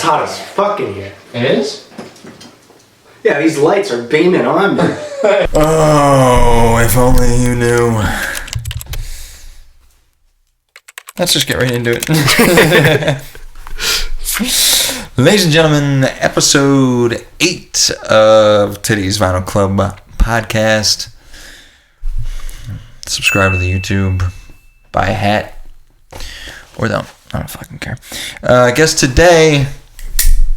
hot as fuck in here. It is? Yeah, these lights are beaming on me. Oh, if only you knew. Let's just get right into it. Ladies and gentlemen, episode 8 of Titty's Vinyl Club podcast. Subscribe to the YouTube. Buy a hat. Or don't. I don't fucking care. I guess today,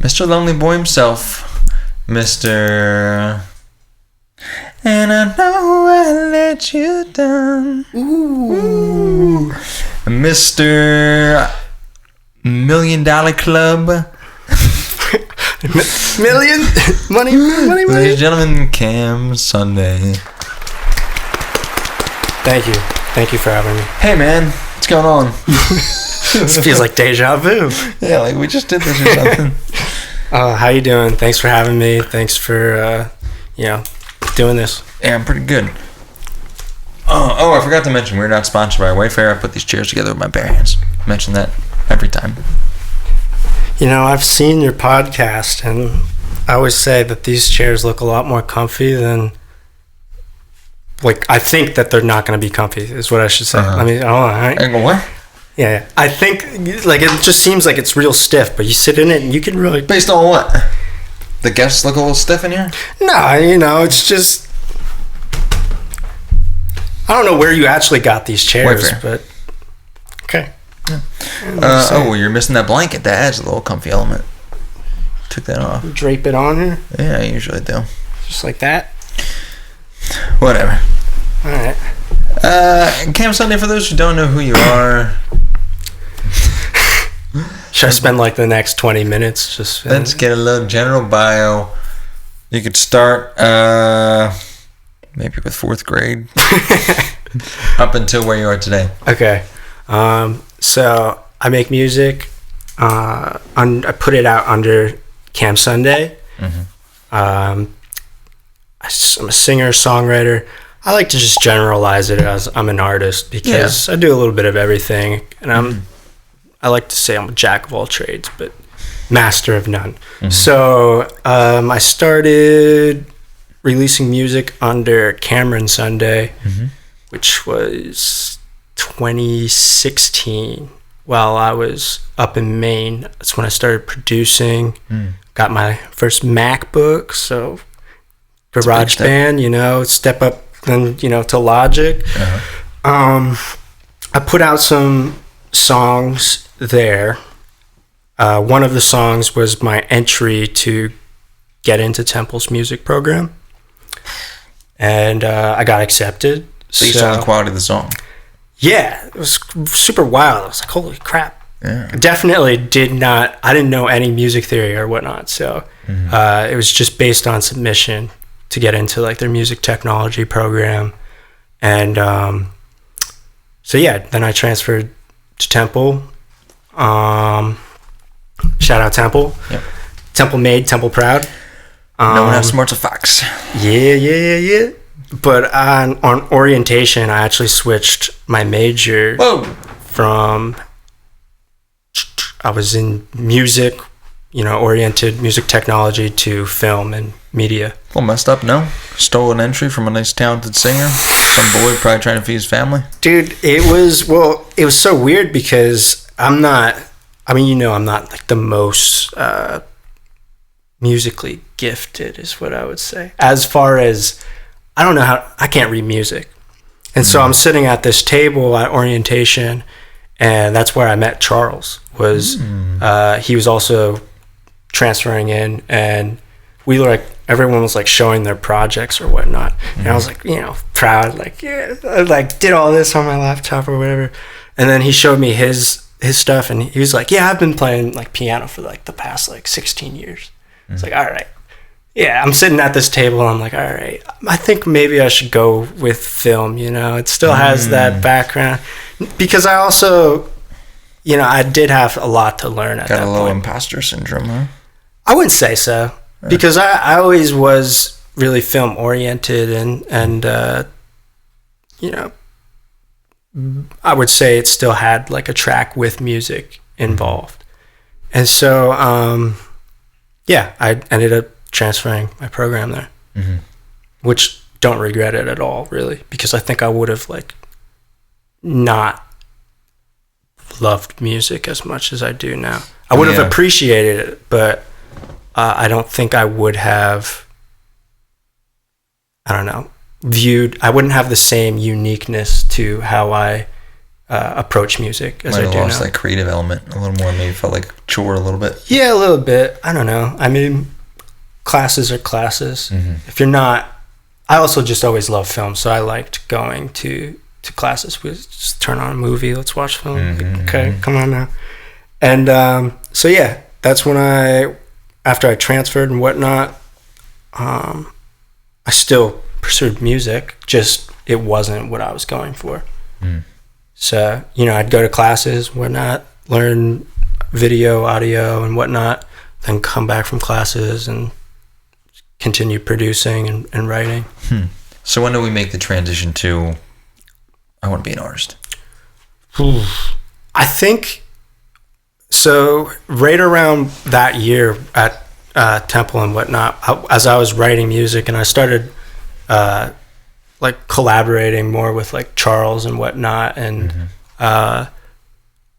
Mr. Lonely Boy himself, Mr. And I know I let you down. Ooh. Mr. $1 Million Club. Million? Money. Ladies and gentlemen, Cam Sunday. Thank you. Thank you for having me. Hey man, what's going on? This feels like deja vu. Yeah, like we just did this or something. How you doing? Thanks for having me. Thanks for, doing this. Yeah, I'm pretty good. Oh, I forgot to mention, we're not sponsored by Wayfair. I put these chairs together with my bare hands. I mention that every time. You know, I've seen your podcast, and I always say that these chairs look a lot more comfy than... Like, I think that they're not going to be comfy, is what I should say. I mean, I go, what? Yeah, I think, like, it just seems like it's real stiff, but you sit in it and you can really... Based on what? The guests look a little stiff in here? No, it's just... I don't know where you actually got these chairs, Wayfair. But... Okay. Yeah. You're missing that blanket. That adds a little comfy element. Took that off. Drape it on here? Yeah, I usually do. Just like that? Whatever. Alright. Cam Sunday, for those who don't know who you are... Should I spend like the next 20 minutes just... Let's get a little general bio. You could start maybe with 4th grade up until where you are today. Okay. So I make music. I put it out under Cam Sunday. Mm-hmm. I'm a singer, songwriter. I like to just generalize it as I'm an artist because I do a little bit of everything, and I like to say I'm a jack of all trades, but master of none. Mm-hmm. So I started releasing music under Cameron Sunday, which was 2016 while I was up in Maine. That's when I started producing. Got my first MacBook, so GarageBand, step up then, to Logic. I put out some songs there. One of the songs was my entry to get into Temple's music program, and I got accepted. So you saw the quality of the song? Yeah, it was super wild. I was like, holy crap. Yeah. I didn't know any music theory or whatnot, so it was just based on submission to get into like their music technology program. And then I transferred to Temple. Shout out Temple. Yep. Temple made, Temple proud. No one outsmarts a fox. Yeah. But on orientation, I actually switched my major from... I was in music, oriented music technology to film and media. Well, messed up, no? Stole an entry from a nice talented singer. Some boy probably trying to feed his family. Dude, it was so weird because I'm not like the most musically gifted is what I would say. As far as, I can't read music. And so I'm sitting at this table at orientation, and that's where I met Charles. He was also transferring in, and we were like, everyone was like showing their projects or whatnot. And I was like, proud, like, I like did all this on my laptop or whatever. And then he showed me his stuff, and he was like, yeah, I've been playing like piano for like the past like 16 years. It's like, all right. Yeah, I'm sitting at this table, and I'm like, all right, I think maybe I should go with film, it still has that background. Because I also, I did have a lot to learn at that point. Got a little imposter syndrome, huh? I wouldn't say so, because I always was really film oriented, and I would say it still had like a track with music involved. And so, yeah, I ended up transferring my program there, which don't regret it at all, really, because I think I would have like not loved music as much as I do now. I would have appreciated it, but I don't think I would have, I don't know, I wouldn't have the same uniqueness to how I approach music as I do now. Might have lost that creative element a little more, maybe felt like chore a little bit. Yeah, a little bit. I don't know. I mean, classes are classes. If you're not, I also just always loved film, so I liked going to classes. We just turn on a movie, let's watch film. Okay, come on now. And so yeah, that's when after I transferred and whatnot, I still pursued music, just it wasn't what I was going for. So, I'd go to classes, whatnot, learn video, audio, and whatnot, then come back from classes and continue producing and writing. So when do we make the transition to, I want to be an artist? I think, so right around that year at Temple and whatnot, as I was writing music and I started like collaborating more with like Charles and whatnot, and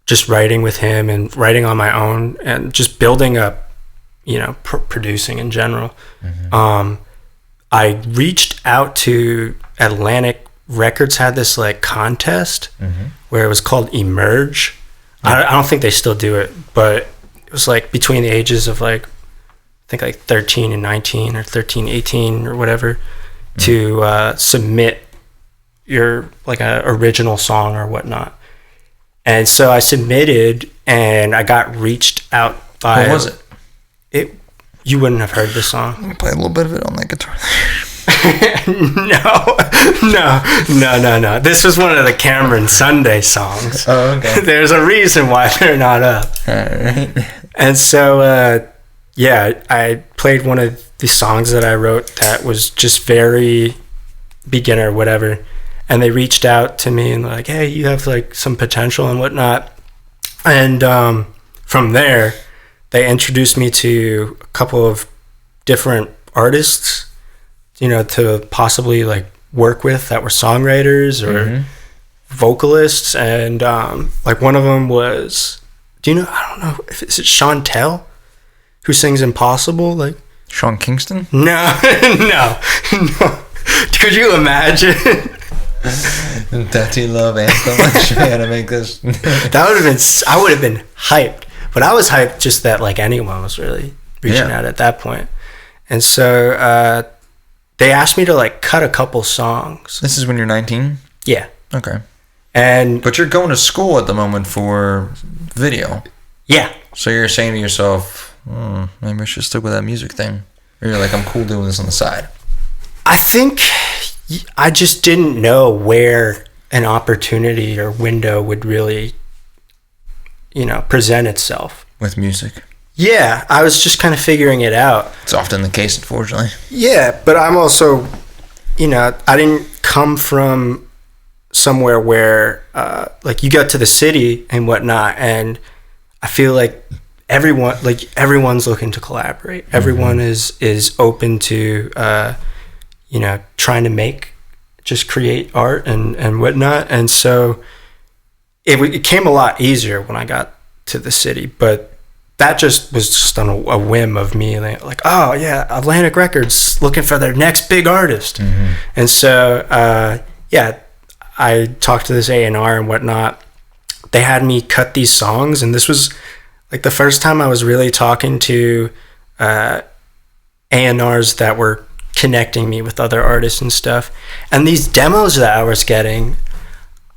just writing with him and writing on my own and just building up, producing in general. I reached out to Atlantic Records, had this like contest where it was called Emerge. I don't think they still do it, but it was like between the ages of like, I think like 13 and 19 or 13, 18 or whatever, to submit your like a original song or whatnot. And so I submitted and I got reached out by... What was it? You wouldn't have heard the song. I'm going to play a little bit of it on that guitar. No. This was one of the Cameron Sunday songs. Oh, okay. There's a reason why they're not up. All right. And so, I played one of the songs that I wrote that was just very beginner, whatever. And they reached out to me and they're like, hey, you have like some potential and whatnot. And from there, they introduced me to a couple of different artists, to possibly like work with that were songwriters or vocalists. And like one of them was, I don't know, is it Chantel who sings Impossible? Like Sean Kingston? No. Could you imagine? Dirty Love Anthem. Trying to make this. That would have been, I would have been hyped. But I was hyped just that like anyone was really reaching out at that point. And so they asked me to like cut a couple songs. This is when you're 19? Yeah. Okay. But you're going to school at the moment for video. Yeah. So you're saying to yourself, maybe I should stick with that music thing. Or you're like, I'm cool doing this on the side. I think I just didn't know where an opportunity or window would really, present itself. With music? Yeah, I was just kind of figuring it out. It's often the case, unfortunately. Yeah, but I'm also, I didn't come from somewhere where, like, you got to the city and whatnot, and I feel like everyone's looking to collaborate. Everyone is open to, trying to create art and whatnot. And so it came a lot easier when I got to the city, but that just was just on a whim of me, like, oh yeah, Atlantic Records looking for their next big artist. And so I talked to this A&R and whatnot. They had me cut these songs, and this was like the first time I was really talking to A&Rs that were connecting me with other artists and stuff. And these demos that I was getting,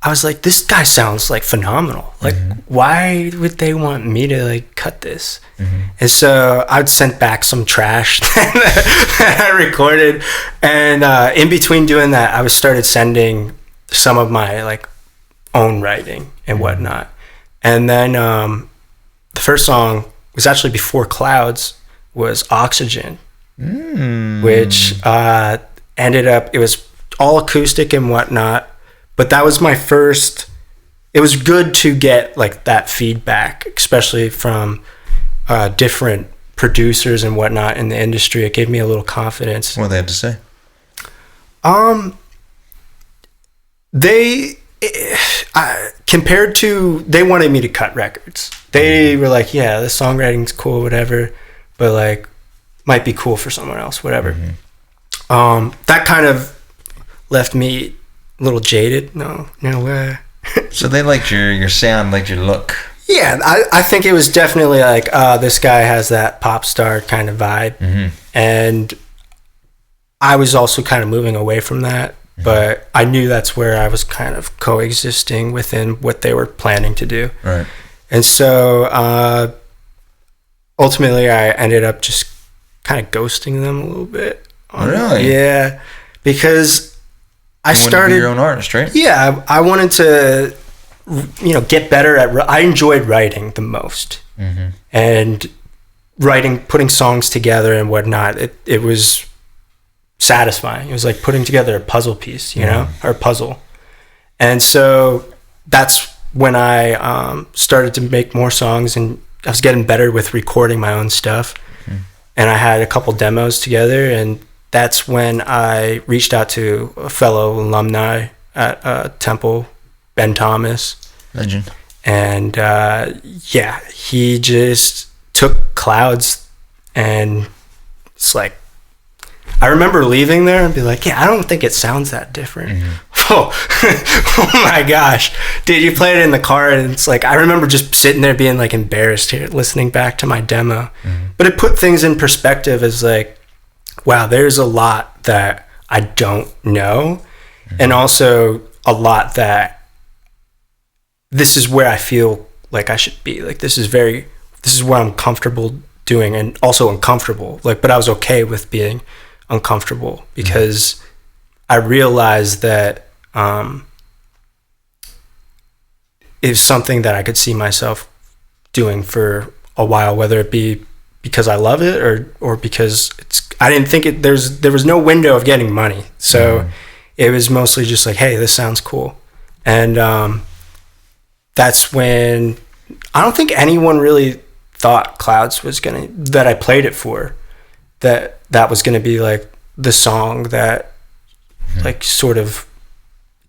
I was like, this guy sounds like phenomenal. Like, why would they want me to like cut this? And so I'd sent back some trash that I recorded. And in between doing that, I started sending some of my like own writing and whatnot. And then the first song was actually Before Clouds, was Oxygen, which ended up, it was all acoustic and whatnot. But that was my first, it was good to get like that feedback, especially from different producers and whatnot in the industry. It gave me a little confidence. What they had to say? Compared to, they wanted me to cut records. They were like, yeah, the songwriting's cool, whatever, but like might be cool for someone else, whatever. That kind of left me a little jaded. No way. So they liked your sound, liked your look. Yeah, I think it was definitely like, this guy has that pop star kind of vibe. And I was also kind of moving away from that, but I knew that's where I was kind of coexisting within what they were planning to do. Right. And so ultimately I ended up just kind of ghosting them a little bit. Really? Yeah, because I started to be your own artist, right? Yeah, I wanted to, get better at. I enjoyed writing the most, and putting songs together and whatnot. It was satisfying. It was like putting together a puzzle piece, or a puzzle. And so that's when I started to make more songs, and I was getting better with recording my own stuff. And I had a couple demos together, and that's when I reached out to a fellow alumni at Temple, Ben Thomas. Legend. And he just took Clouds, and it's like, I remember leaving there and be like, yeah, I don't think it sounds that different. Oh my gosh. Dude, you play it in the car, and it's like, I remember just sitting there being like embarrassed here, listening back to my demo. But it put things in perspective as like, wow, there's a lot that I don't know, and also a lot that this is where I feel like I should be. Like, this is what I'm comfortable doing, and also uncomfortable. Like, but I was okay with being uncomfortable because I realized that it was something that I could see myself doing for a while, whether it be because I love it or because I didn't think there was no window of getting money. So it was mostly just like, hey, this sounds cool. And that's when I don't think anyone really thought Clouds was that I played it for, that was gonna be like the song that like sort of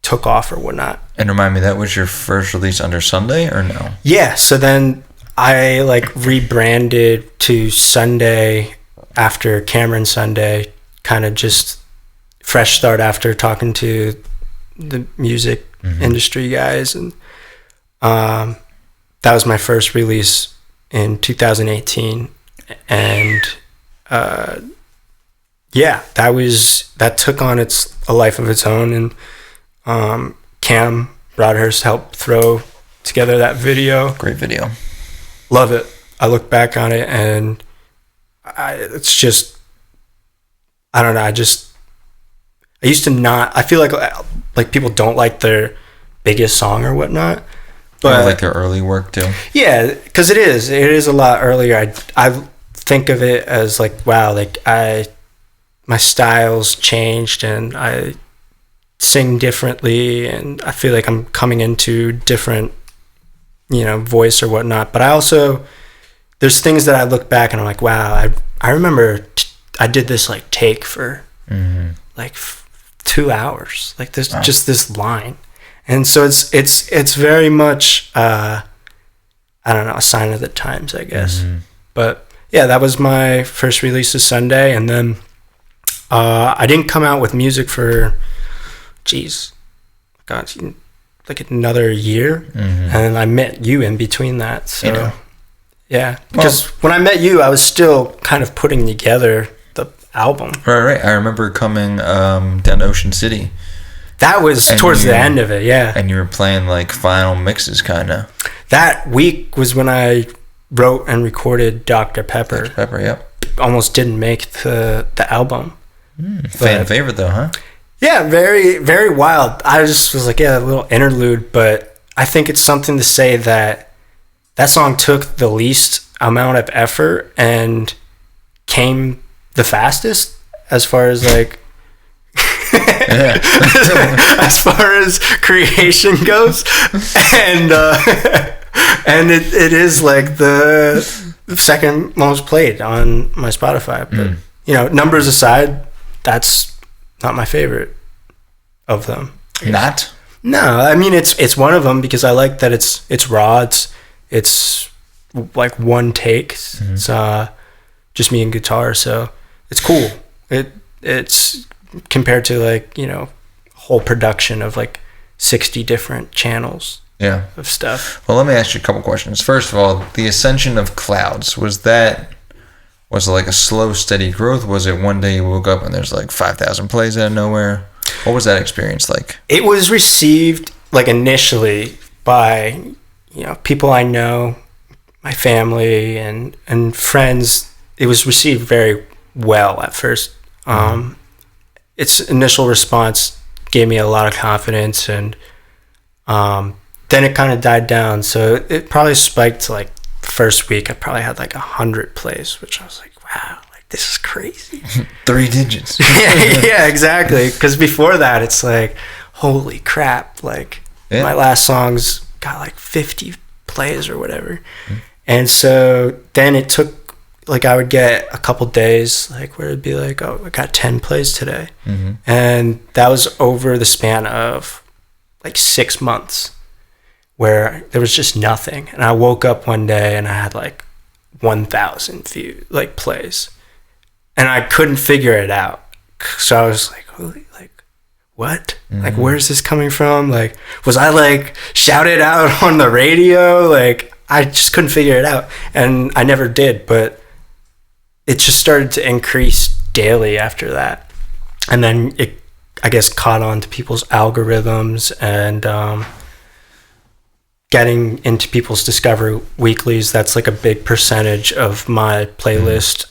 took off or whatnot. And remind me, that was your first release under Sunday or no? Yeah, so then I like rebranded to Sunday after Cameron Sunday, kind of just fresh start after talking to the music industry guys. And that was my first release in 2018. And that took on a life of its own. And Cam Broadhurst helped throw together that video. Great video. Love it. I look back on it, and it's just, I don't know. I used to not. I feel like people don't like their biggest song or whatnot, but like their early work too. Yeah, because it is a lot earlier. I think of it as like, wow, like my style's changed, and I sing differently, and I feel like I'm coming into different, voice or whatnot. But I also, there's things that I look back and I'm like, wow, I remember I did this like take for like 2 hours, like this, just this line. And so it's very much, I don't know, a sign of the times, I guess. But yeah, that was my first release of Sunday. And then I didn't come out with music for, like another year. And then I met you in between that. So yeah, because when I met you, I was still kind of putting together the album. Right. I remember coming down to Ocean City. That was towards the end of it, yeah. And you were playing like final mixes, kind of. That week was when I wrote and recorded Dr. Pepper. Dr. Pepper, yep. Almost didn't make the album. Fan favorite though, huh? Yeah, very, very wild. I just was like, yeah, a little interlude, but I think it's something to say that song took the least amount of effort and came the fastest as far as like as far as creation goes. And it is like the second most played on my Spotify. But you know, numbers aside, that's not my favorite of them. Not? No, I mean it's one of them because I like that it's raw. It's like one take. It's just me and guitar, so it's cool. It's compared to like, you know, whole production of like 60 different channels. Yeah. Of stuff. Well, let me ask you a couple questions. First of all, the ascension of Clouds, was it like a slow, steady growth? Was it one day you woke up and there's like 5,000 plays out of nowhere? What was that experience like? It was received like initially by, you know, people I know, my family and friends. It was received very well at first. Its initial response gave me a lot of confidence, and then it kind of died down. So it probably spiked to like first week. I probably had like 100 plays, which I was like, wow, like this is crazy. 3 digits. Yeah, exactly. Because before that, it's like, holy crap. Like my last song's got like 50 plays or whatever. And so then it took, like I would get a couple days, like where it'd be like, oh, I got 10 plays today. And that was over the span of like 6 months where there was just nothing. And I woke up one day and I had like 1,000 views, like plays. And I couldn't figure it out. So I was like, holy, like, what? Like, where's this coming from? Like, was I like shouted out on the radio? Like, I just couldn't figure it out. And I never did, but it just started to increase daily after that. And then it, I guess, caught on to people's algorithms and getting into people's Discover Weeklies. That's like a big percentage of my playlist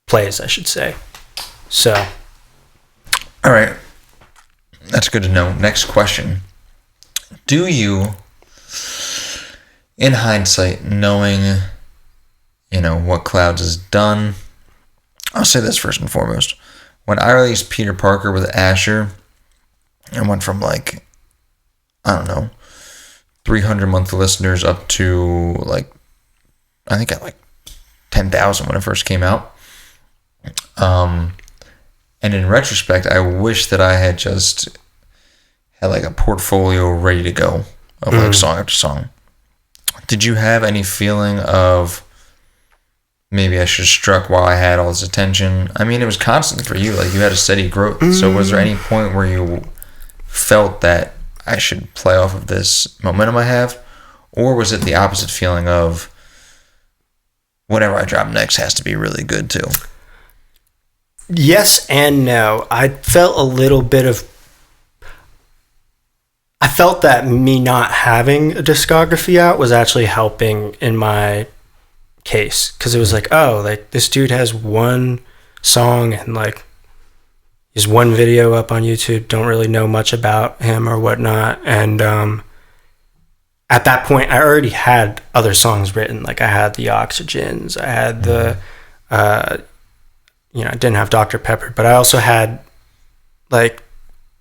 plays, I should say. So. All right. That's good to know. Next question. Do you, in hindsight, knowing, you know, what Clouds has done, I'll say this first and foremost. When I released Peter Parker with Asher, it went from like, I don't know, 300 monthly listeners up to like, I think at like 10,000 when it first came out. And in retrospect, I wish that I had just had like a portfolio ready to go of like song after song. Did you have any feeling of maybe I should have struck while I had all this attention? I mean, it was constant for you. Like, you had a steady growth. So was there any point where you felt that I should play off of this momentum I have? Or was it the opposite feeling of whatever I drop next has to be really good too? Yes and no. I felt a little bit of... I felt that me not having a discography out was actually helping in my case, because it was like, oh, like this dude has one song and like he's one video up on YouTube, don't really know much about him or whatnot. And at that point I already had other songs written. Like I had the Oxygens, I had the you know, I didn't have Dr. Pepper, but I also had like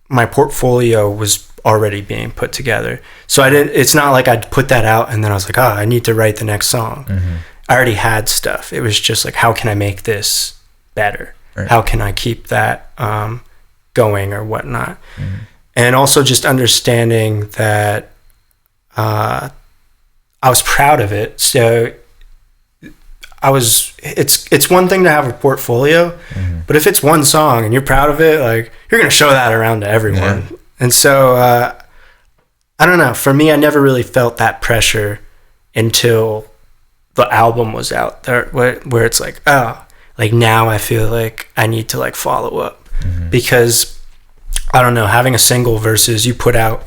my portfolio was already being put together. So it's not like I'd put that out and then I was like, oh, I need to write the next song. I already had stuff. It was just like, how can I make this better? Right. How can I keep that going or whatnot? And also just understanding that I was proud of it. So it's one thing to have a portfolio, but if it's one song and you're proud of it, like you're going to show that around to everyone. Yeah. And so, I don't know, for me, I never really felt that pressure until the album was out there, where it's like, oh, like now I feel like I need to like follow up because I don't know, having a single versus you put out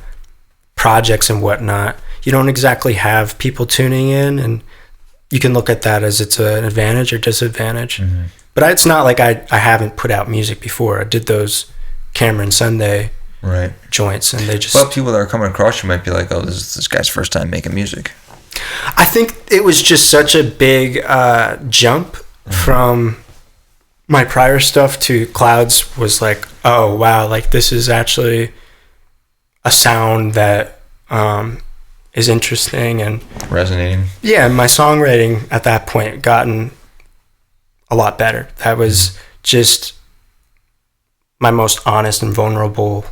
projects and whatnot, you don't exactly have people tuning in, and you can look at that as it's an advantage or disadvantage. But it's not like I haven't put out music before. I did those Cameron Sunday joints, and they just... Well, people that are coming across you might be like, oh, this is this guy's first time making music. I think it was just such a big jump from my prior stuff to Clouds. Was like, oh, wow, like this is actually a sound that is interesting and resonating. Yeah, my songwriting at that point gotten a lot better. That was just my most honest and vulnerable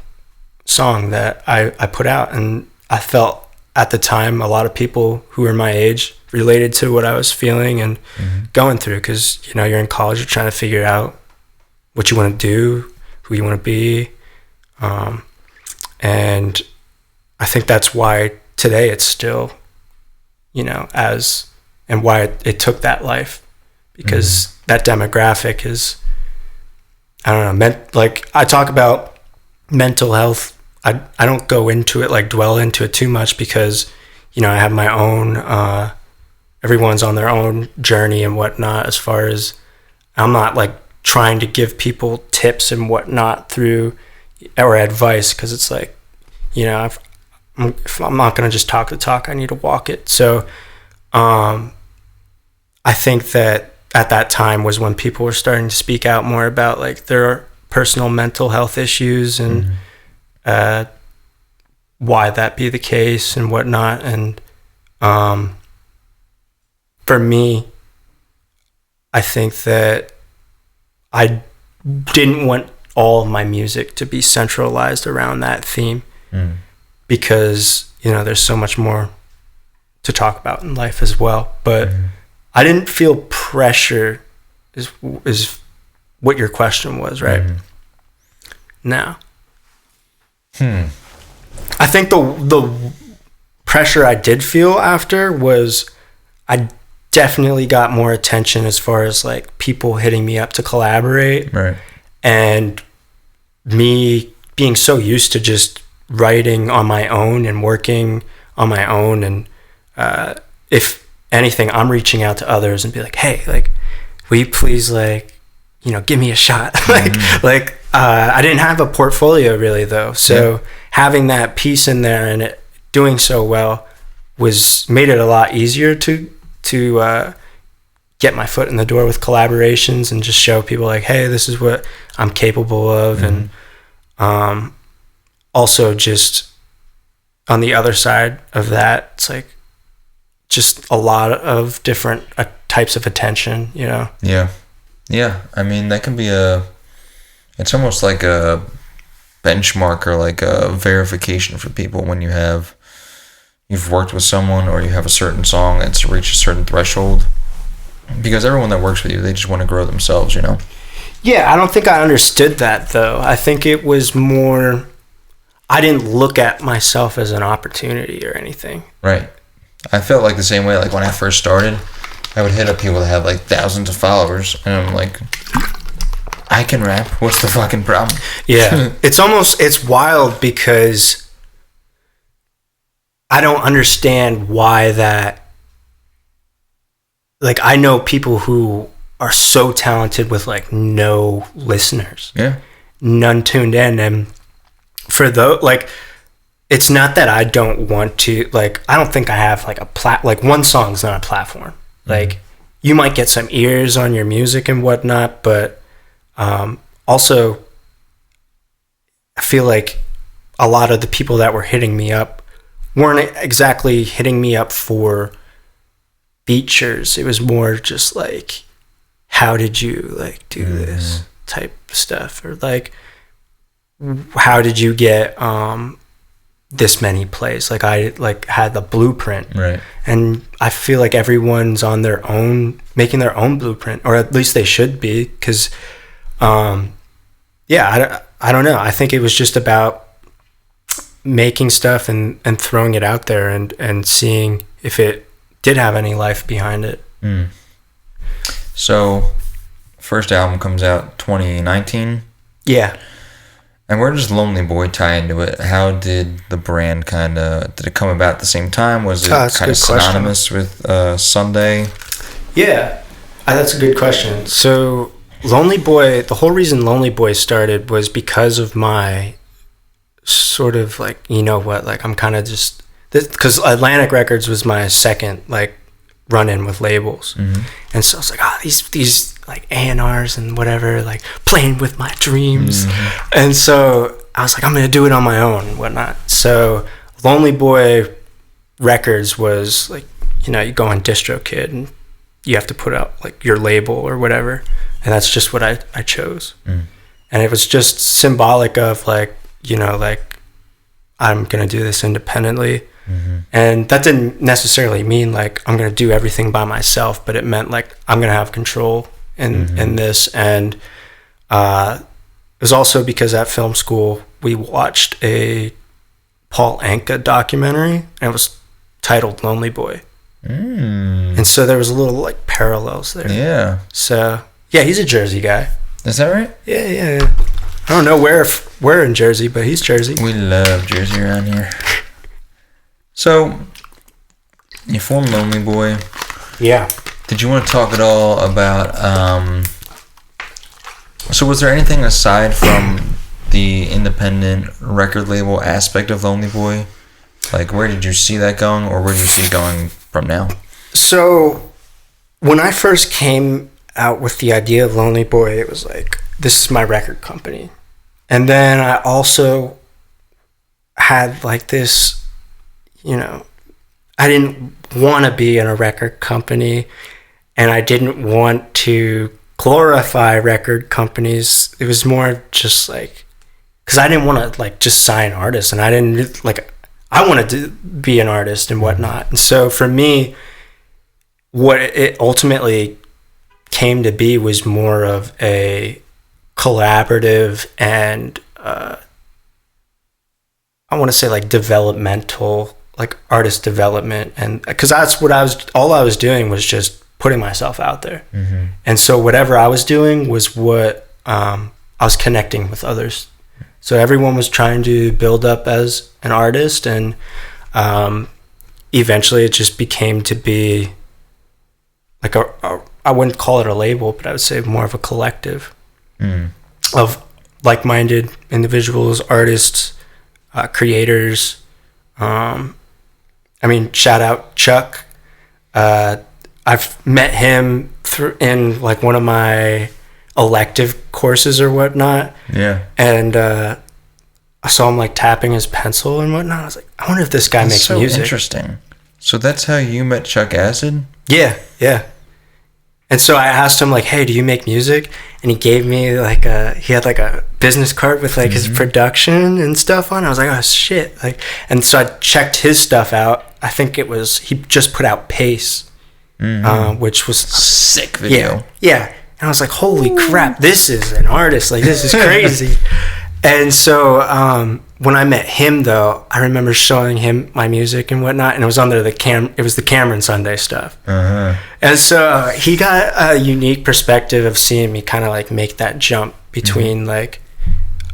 song that I put out, and I felt at the time a lot of people who were my age related to what I was feeling and going through, because you're in college, you're trying to figure out what you want to do, who you want to be, and I think that's why today it's still and why it took that life, because that demographic is, I don't know, like I talk about mental health. I don't go into it, like dwell into it too much, because I have my own everyone's on their own journey and whatnot, as far as I'm not like trying to give people tips and whatnot through or advice, because it's like if I'm not going to just talk the talk, I need to walk it. So I think that at that time was when people were starting to speak out more about like their personal mental health issues and why that be the case and whatnot. And for me, I think that I didn't want all of my music to be centralized around that theme, because there's so much more to talk about in life as well. But I didn't feel pressure is what your question was, right? No. I think the pressure I did feel after was I definitely got more attention as far as like people hitting me up to collaborate, right? And me being so used to just writing on my own and working on my own, and if anything, I'm reaching out to others and be like, hey, like, will you please, like, give me a shot? I didn't have a portfolio really though, so having that piece in there and it doing so well made it a lot easier to get my foot in the door with collaborations and just show people like, hey, this is what I'm capable of. And also just on the other side of that, it's like just a lot of different types of attention, Yeah. I mean, that can be it's almost like a benchmark or like a verification for people when you've worked with someone or you have a certain song that's reached a certain threshold, because everyone that works with you, they just want to grow themselves, Yeah, I don't think I understood that though. I think it was more, I didn't look at myself as an opportunity or anything. Right. I felt like the same way. Like when I first started, I would hit up people that have like thousands of followers, and I'm like, I can rap. What's the fucking problem? Yeah. It's wild, because I don't understand why that, like, I know people who are so talented with like no listeners. Yeah. None tuned in. And for those, like, it's not that I don't want to, like, I don't think I have like like one song's not a platform. Like, you might get some ears on your music and whatnot, but also I feel like a lot of the people that were hitting me up weren't exactly hitting me up for features. It was more just like, how did you like do this type of stuff, or like, how did you get this many plays? Like, I like had the blueprint, right? And I feel like everyone's on their own, making their own blueprint, or at least they should be, because I don't know. I think it was just about making stuff and throwing it out there and seeing if it did have any life behind it. So, first album comes out 2019. Yeah. And where does Lonely Boy tie into it? How did the brand did it come about at the same time? Was it kind of synonymous with Sunday? Yeah, that's a good question. So Lonely Boy, the whole reason Lonely Boy started was because of my sort of like, like I'm kind of just, because Atlantic Records was my second like run-in with labels. And so I was like, these like A&Rs and whatever, like playing with my dreams. And so I was like, I'm gonna do it on my own and whatnot. So Lonely Boy records was like, you go on DistroKid and you have to put out like your label or whatever, and that's just what I chose. And it was just symbolic of like, like I'm gonna do this independently. And that didn't necessarily mean like I'm gonna do everything by myself, but it meant like I'm gonna have control in this. And it was also because at film school we watched a Paul Anka documentary, and it was titled Lonely Boy. And so there was a little like parallels there. Yeah. So yeah, he's a Jersey guy. Is that right? Yeah. I don't know where in Jersey, but he's Jersey. We love Jersey around here. So, you formed Lonely Boy. Yeah. Did you want to talk at all about, so was there anything aside from the independent record label aspect of Lonely Boy? Like, where did you see that going, or where do you see it going from now? So, when I first came out with the idea of Lonely Boy, it was like, this is my record company. And then I also had like this, I didn't want to be in a record company, and I didn't want to glorify record companies. It was more just like, because I didn't want to like just sign artists, and I didn't like, I wanted to be an artist and whatnot. And so for me, what it ultimately came to be was more of a collaborative and I want to say like developmental, like artist development, and because that's what all I was doing was just putting myself out there. And so whatever I was doing was what I was connecting with others. So everyone was trying to build up as an artist, and eventually it just became to be like I wouldn't call it a label, but I would say more of a collective of like-minded individuals, artists, creators. I mean, shout out Chuck. I've met him in like one of my elective courses or whatnot. Yeah. And I saw him like tapping his pencil and whatnot. I was like, I wonder if this guy makes music. Interesting. So that's how you met Chuck Acid? Yeah. And so I asked him like, hey, do you make music? And he gave me like he had like a business card with like his production and stuff on. I was like, oh shit. Like, and so I checked his stuff out. I think it was, he just put out Pace, which was sick video. Yeah. And I was like, holy crap, this is an artist. Like, this is crazy. And so when I met him, though, I remember showing him my music and whatnot, and it was under it was the Cameron Sunday stuff. And so he got a unique perspective of seeing me kind of like make that jump between like,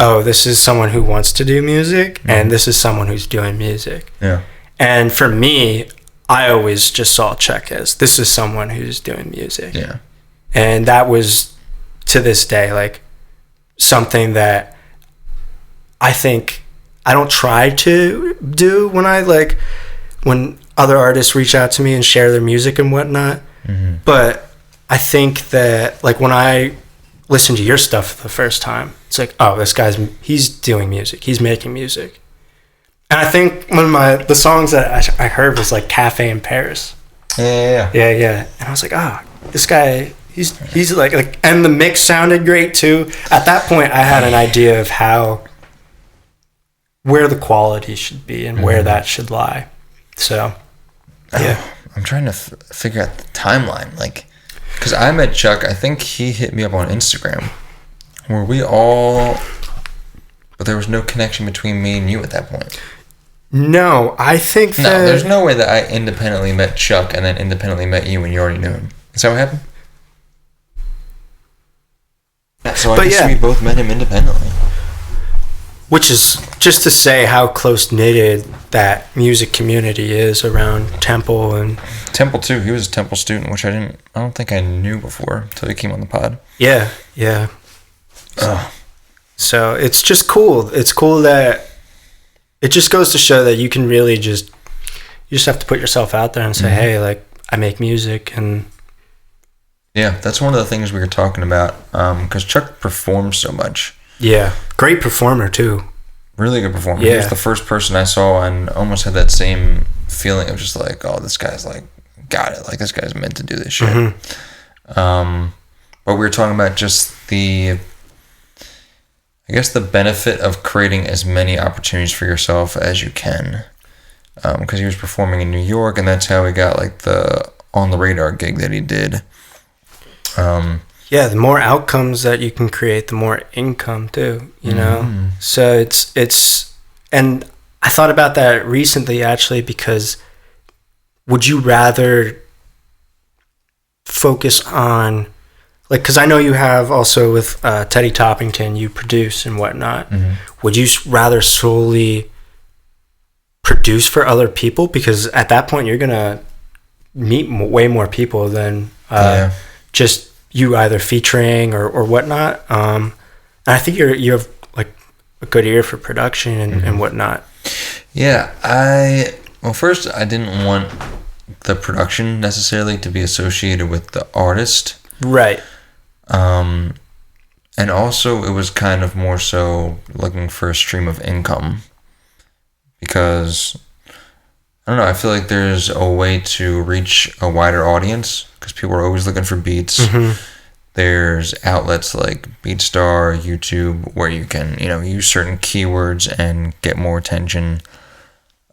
oh, this is someone who wants to do music, and this is someone who's doing music. Yeah. And for me, I always just saw Chuck as, this is someone who's doing music. Yeah. And that was, to this day, like something that I think I don't try to do when other artists reach out to me and share their music and whatnot. But I think that like when I listen to your stuff for the first time, it's like, oh, he's doing music. He's making music. And I think one of the songs that I heard was like Cafe in Paris. Yeah. And I was like, oh, this guy, he's like, and the mix sounded great too. At that point, I had an idea of where the quality should be and where that should lie. So, yeah. I'm trying to figure out the timeline. Like, because I met Chuck, I think he hit me up on Instagram. But there was no connection between me and you at that point. No, I think that... No, there's no way that I independently met Chuck and then independently met you when you already knew him. Is that what happened? So I guess we both met him independently. Which is just to say how close-knitted that music community is around Temple. And Temple too. He was a Temple student, which I don't think I knew before until he came on the pod. Yeah. So it's just cool. It's cool that it just goes to show that you can really you just have to put yourself out there and say, hey, like, I make music. And yeah, that's one of the things we were talking about, because Chuck performs so much. Yeah, great performer too. Really good performer. Yeah. He was the first person I saw and almost had that same feeling of just like, oh, this guy's like, got it. Like, this guy's meant to do this shit. But we were talking about just I guess the benefit of creating as many opportunities for yourself as you can. Because he was performing in New York, and that's how he got like the On the Radar gig that he did. Yeah, the more outcomes that you can create, the more income too, you know? So it's, and I thought about that recently actually, because would you rather focus on, like, because I know you have also with Teddy Toppington, you produce and whatnot. Would you rather solely produce for other people? Because at that point, you're going to meet way more people than just you either featuring or whatnot. And I think you have like a good ear for production and whatnot. Yeah, first I didn't want the production necessarily to be associated with the artist. Right. And also it was kind of more so looking for a stream of income, because I don't know, I feel like there's a way to reach a wider audience because people are always looking for beats. There's outlets like BeatStar, YouTube, where you can, use certain keywords and get more attention.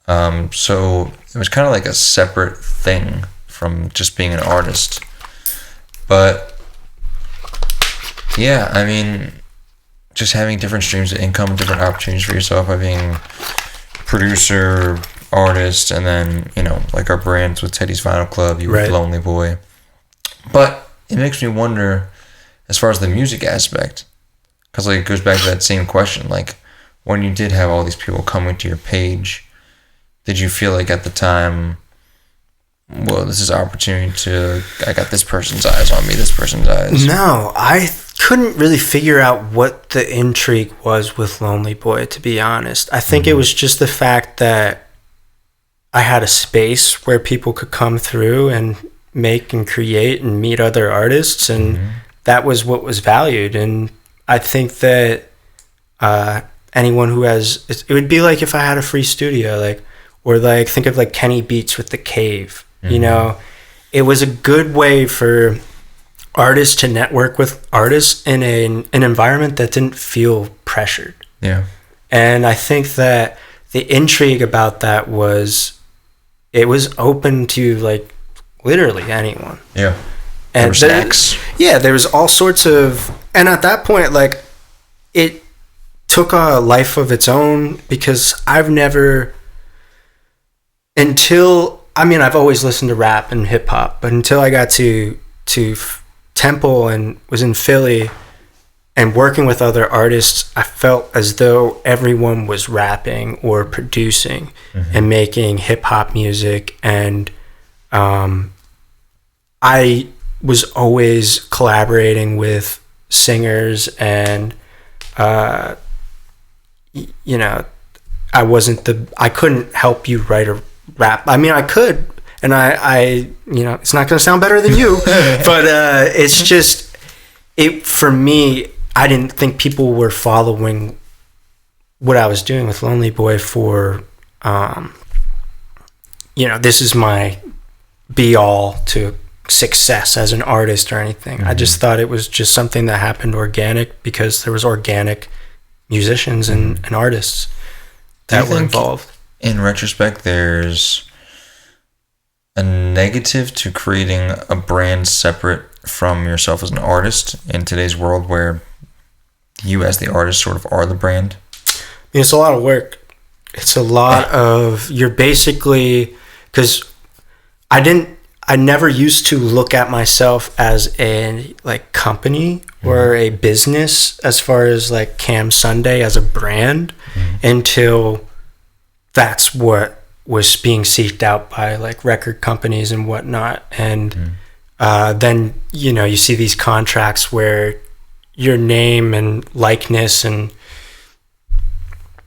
So it was kind of like a separate thing from just being an artist. But yeah, I mean, just having different streams of income, different opportunities for yourself by being producer, artist, and then, like our brands with Teddy's Vinyl Club, you with Lonely Boy. But it makes me wonder, as far as the music aspect, because like it goes back to that same question, like when you did have all these people coming to your page, did you feel like at the time, well, this is an opportunity I got this person's eyes on me, this person's eyes? No, I couldn't really figure out what the intrigue was with Lonely Boy, to be honest. I think it was just the fact that I had a space where people could come through and make and create and meet other artists, and that was what was valued. And I think that anyone who has, it would be like if I had a free studio, like, or like think of like Kenny Beats with The Cave. It was a good way for artists to network with artists in an environment that didn't feel pressured. And I think that the intrigue about that was it was open to like literally anyone. And there were snacks. There was all sorts of, and at that point, like, it took a life of its own, because I've always listened to rap and hip hop, but until I got to Temple and was in Philly and working with other artists, I felt as though everyone was rapping or producing and making hip hop music, and I was always collaborating with singers, and I couldn't help you write a rap. I mean, I could, and I it's not going to sound better than you, but it's just, for me, I didn't think people were following what I was doing with Lonely Boy for, this is my be all to success as an artist or anything. I just thought it was just something that happened organic, because there was organic musicians and artists that were involved. In retrospect, there's a negative to creating a brand separate from yourself as an artist in today's world, where you as the artist sort of are the brand? I mean, it's a lot of work. It's a lot of, you're basically, because I never used to look at myself as a like company or a business, as far as like Cam Sunday as a brand, until that's what was being seeked out by like record companies and whatnot. And then, you see these contracts where your name and likeness and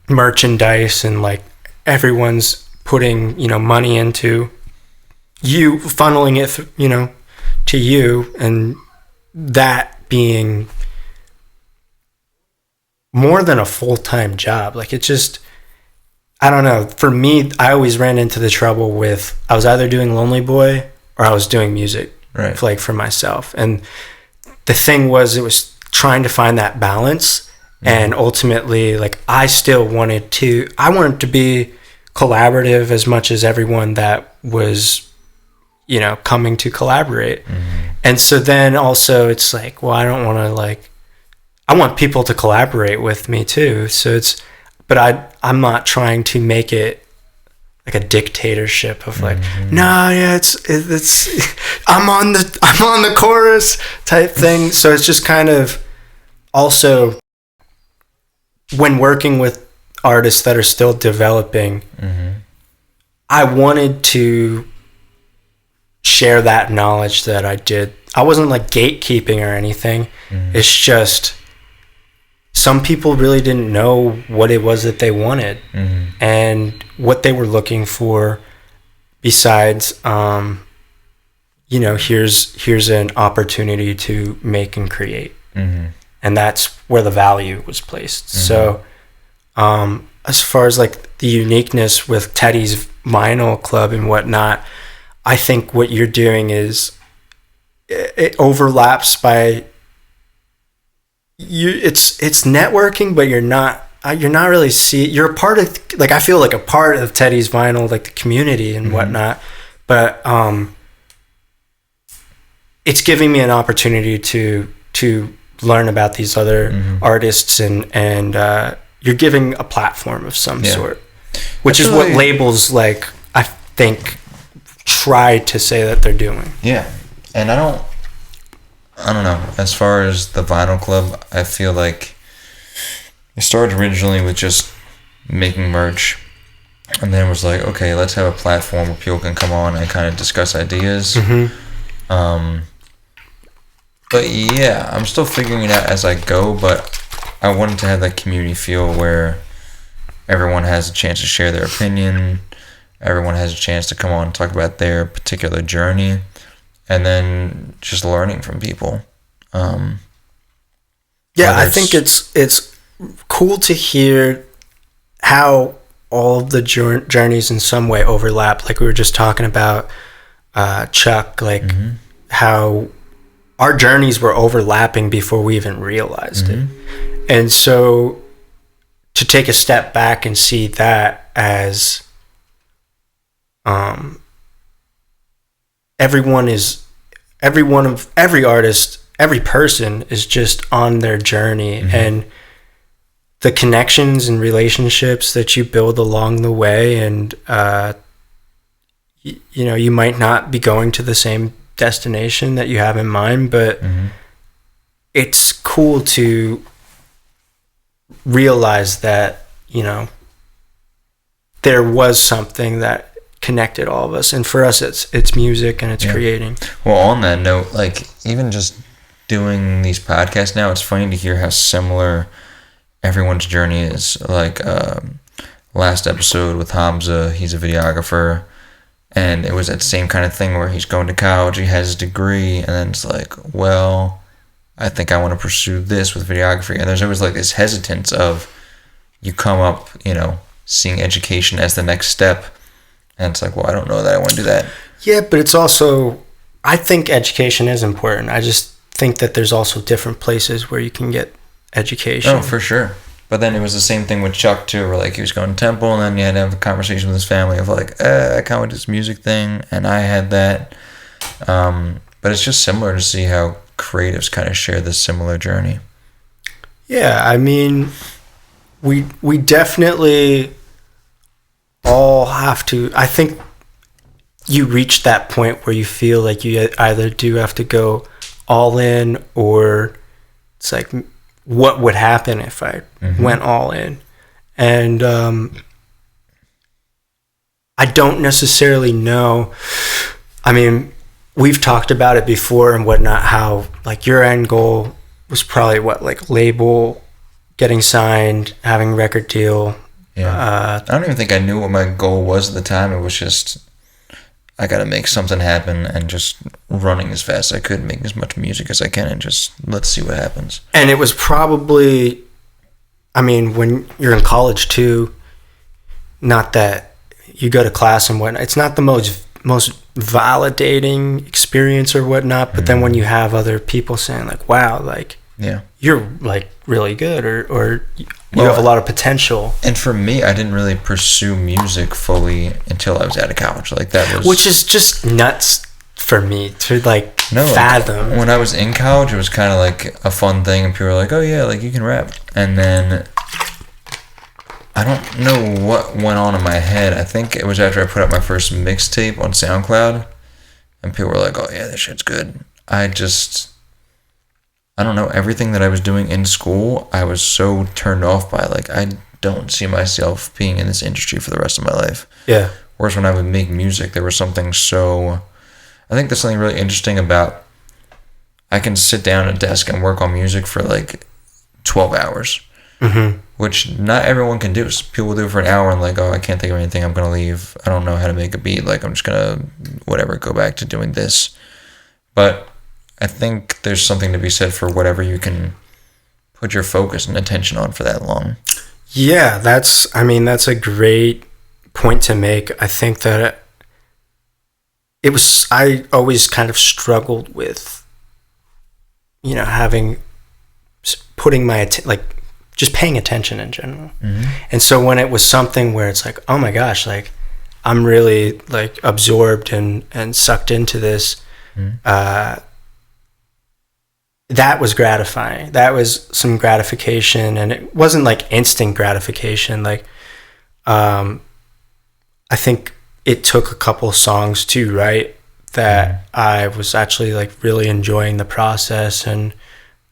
merchandise and like everyone's putting, money into you, funneling it, to you, and that being more than a full-time job. Like, it just, I don't know. For me, I always ran into the trouble with, I was either doing Lonely Boy or I was doing music, Right. like, for myself. And the thing was, it was trying to find that balance. And ultimately, like, I wanted to be collaborative as much as everyone that was, coming to collaborate. And so then also it's like, well, I don't want to, like, I want people to collaborate with me too. So but I'm not trying to make it like a dictatorship of like, no, yeah, it's I'm on the chorus type thing. So it's just kind of also, when working with artists that are still developing, I wanted to share that knowledge that I did. I wasn't like gatekeeping or anything. It's just, some people really didn't know what it was that they wanted and what they were looking for, besides, here's an opportunity to make and create. And that's where the value was placed. So as far as like the uniqueness with Teddy's Vinyl Club and whatnot, I think what you're doing is, it overlaps by you. It's networking, but you're not really you're a part of, like, I feel like a part of Teddy's Vinyl, like the community and whatnot, but it's giving me an opportunity to learn about these other artists, and you're giving a platform of some sort, which is what labels, like, I think, try to say that they're doing. Yeah. And I don't know. As far as the Vinyl Club, I feel like it started originally with just making merch, and then it was like, okay, let's have a platform where people can come on and kind of discuss ideas. But yeah, I'm still figuring it out as I go, but I wanted to have that community feel where everyone has a chance to share their opinion, everyone has a chance to come on and talk about their particular journey, and then just learning from people. I think it's cool to hear how all of the journeys in some way overlap. Like we were just talking about Chuck, like how our journeys were overlapping before we even realized it. And so to take a step back and see that as every artist, every person is just on their journey, and the connections and relationships that you build along the way, and you might not be going to the same destination that you have in mind, but it's cool to realize that there was something that connected all of us, and for us it's music and it's creating. Well, on that note, like, even just doing these podcasts now, it's funny to hear how similar everyone's journey is. Like last episode with Hamza, he's a videographer, and it was that same kind of thing where he's going to college, he has his degree, and then it's like, well, I think I want to pursue this with videography. And there's always like this hesitance of, you come up, seeing education as the next step, and it's like, well, I don't know that I want to do that. Yeah, but it's also, I think education is important. I just think that there's also different places where you can get education. Oh, for sure. But then it was the same thing with Chuck too, where like he was going to Temple, and then he had to have a conversation with his family of like, I kind of want this music thing, and I had that. But it's just similar to see how creatives kind of share this similar journey. Yeah, I mean, we definitely all have to. I think you reach that point where you feel like you either do have to go all in, or it's like, what would happen if I went all in? And I don't necessarily know. I mean, we've talked about it before and whatnot, how like your end goal was probably like label, getting signed, having a record deal. Yeah. I don't even think I knew what my goal was at the time. It was just, I got to make something happen, and just running as fast as I could, making as much music as I can, and just let's see what happens. And it was probably I mean, when you're in college too, not that you go to class and whatnot, it's not the most validating experience or whatnot, but then when you have other people saying like, wow, like, yeah, you're like really good, or you have a lot of potential. And for me, I didn't really pursue music fully until I was out of college. Like that was, which is just nuts for me to like fathom. Like, when I was in college, it was kind of like a fun thing, and people were like, "Oh yeah, like you can rap." And then I don't know what went on in my head. I think it was after I put out my first mixtape on SoundCloud, and people were like, "Oh yeah, this shit's good." I don't know, everything that I was doing in school, I was so turned off by. Like, I don't see myself being in this industry for the rest of my life. Yeah. Whereas when I would make music, there was something so... I think there's something really interesting about... I can sit down at a desk and work on music for, like, 12 hours. Mm-hmm. Which not everyone can do. So people do it for an hour and like, oh, I can't think of anything, I'm going to leave. I don't know how to make a beat. Like, I'm just going to, whatever, go back to doing this. But... I think there's something to be said for whatever you can put your focus and attention on for that long. Yeah, that's a great point to make. I think that I always kind of struggled with, putting just paying attention in general. Mm-hmm. And so when it was something where it's like, oh my gosh, like I'm really like absorbed and sucked into this, that was gratifying. That was some gratification, and it wasn't like instant gratification. Like, I think it took a couple songs too, right? That I was actually like really enjoying the process, and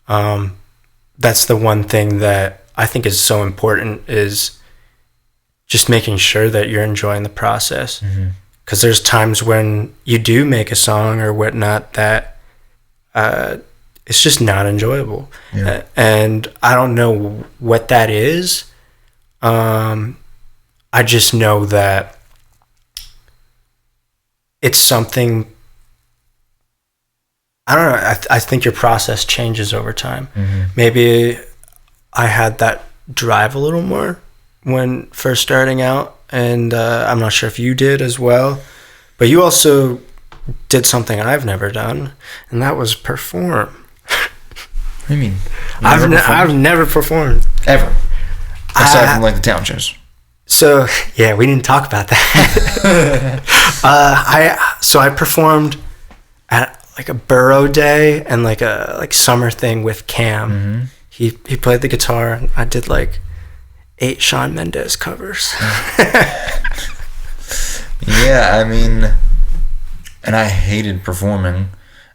that's the one thing that I think is so important, is just making sure that you're enjoying the process. Because there's times when you do make a song or whatnot that it's just not enjoyable. Yeah. And I don't know what that is. I just know that it's something, I don't know, I think your process changes over time. Maybe I had that drive a little more when first starting out, and I'm not sure if you did as well, but you also did something I've never done, and that was perform. What do you mean? I've never performed. Ever? Aside from like the town shows. So, yeah, we didn't talk about that. I performed at like a Burrow Day and like a summer thing with Cam. He played the guitar, and I did like 8 Shawn Mendes covers. Yeah, I mean, and I hated performing.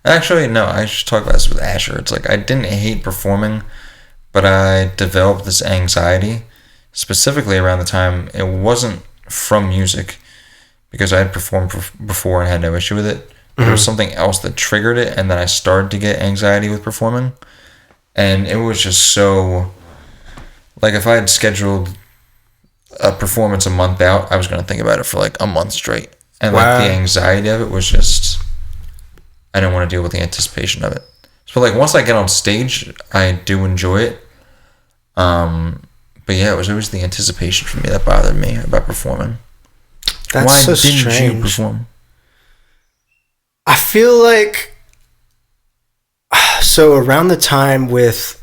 Actually, no, I should talk about this with Asher. It's like I didn't hate performing, but I developed this anxiety, specifically around the time it wasn't from music, because I had performed before and had no issue with it. There was something else that triggered it, and then I started to get anxiety with performing. And it was just so... Like, if I had scheduled a performance a month out, I was going to think about it for like a month straight. And like the anxiety of it was just... I didn't want to deal with the anticipation of it. So like once I get on stage, I do enjoy it. But yeah, it was always the anticipation for me that bothered me about performing. That's Why so didn't strange. You perform? I feel like, so around the time with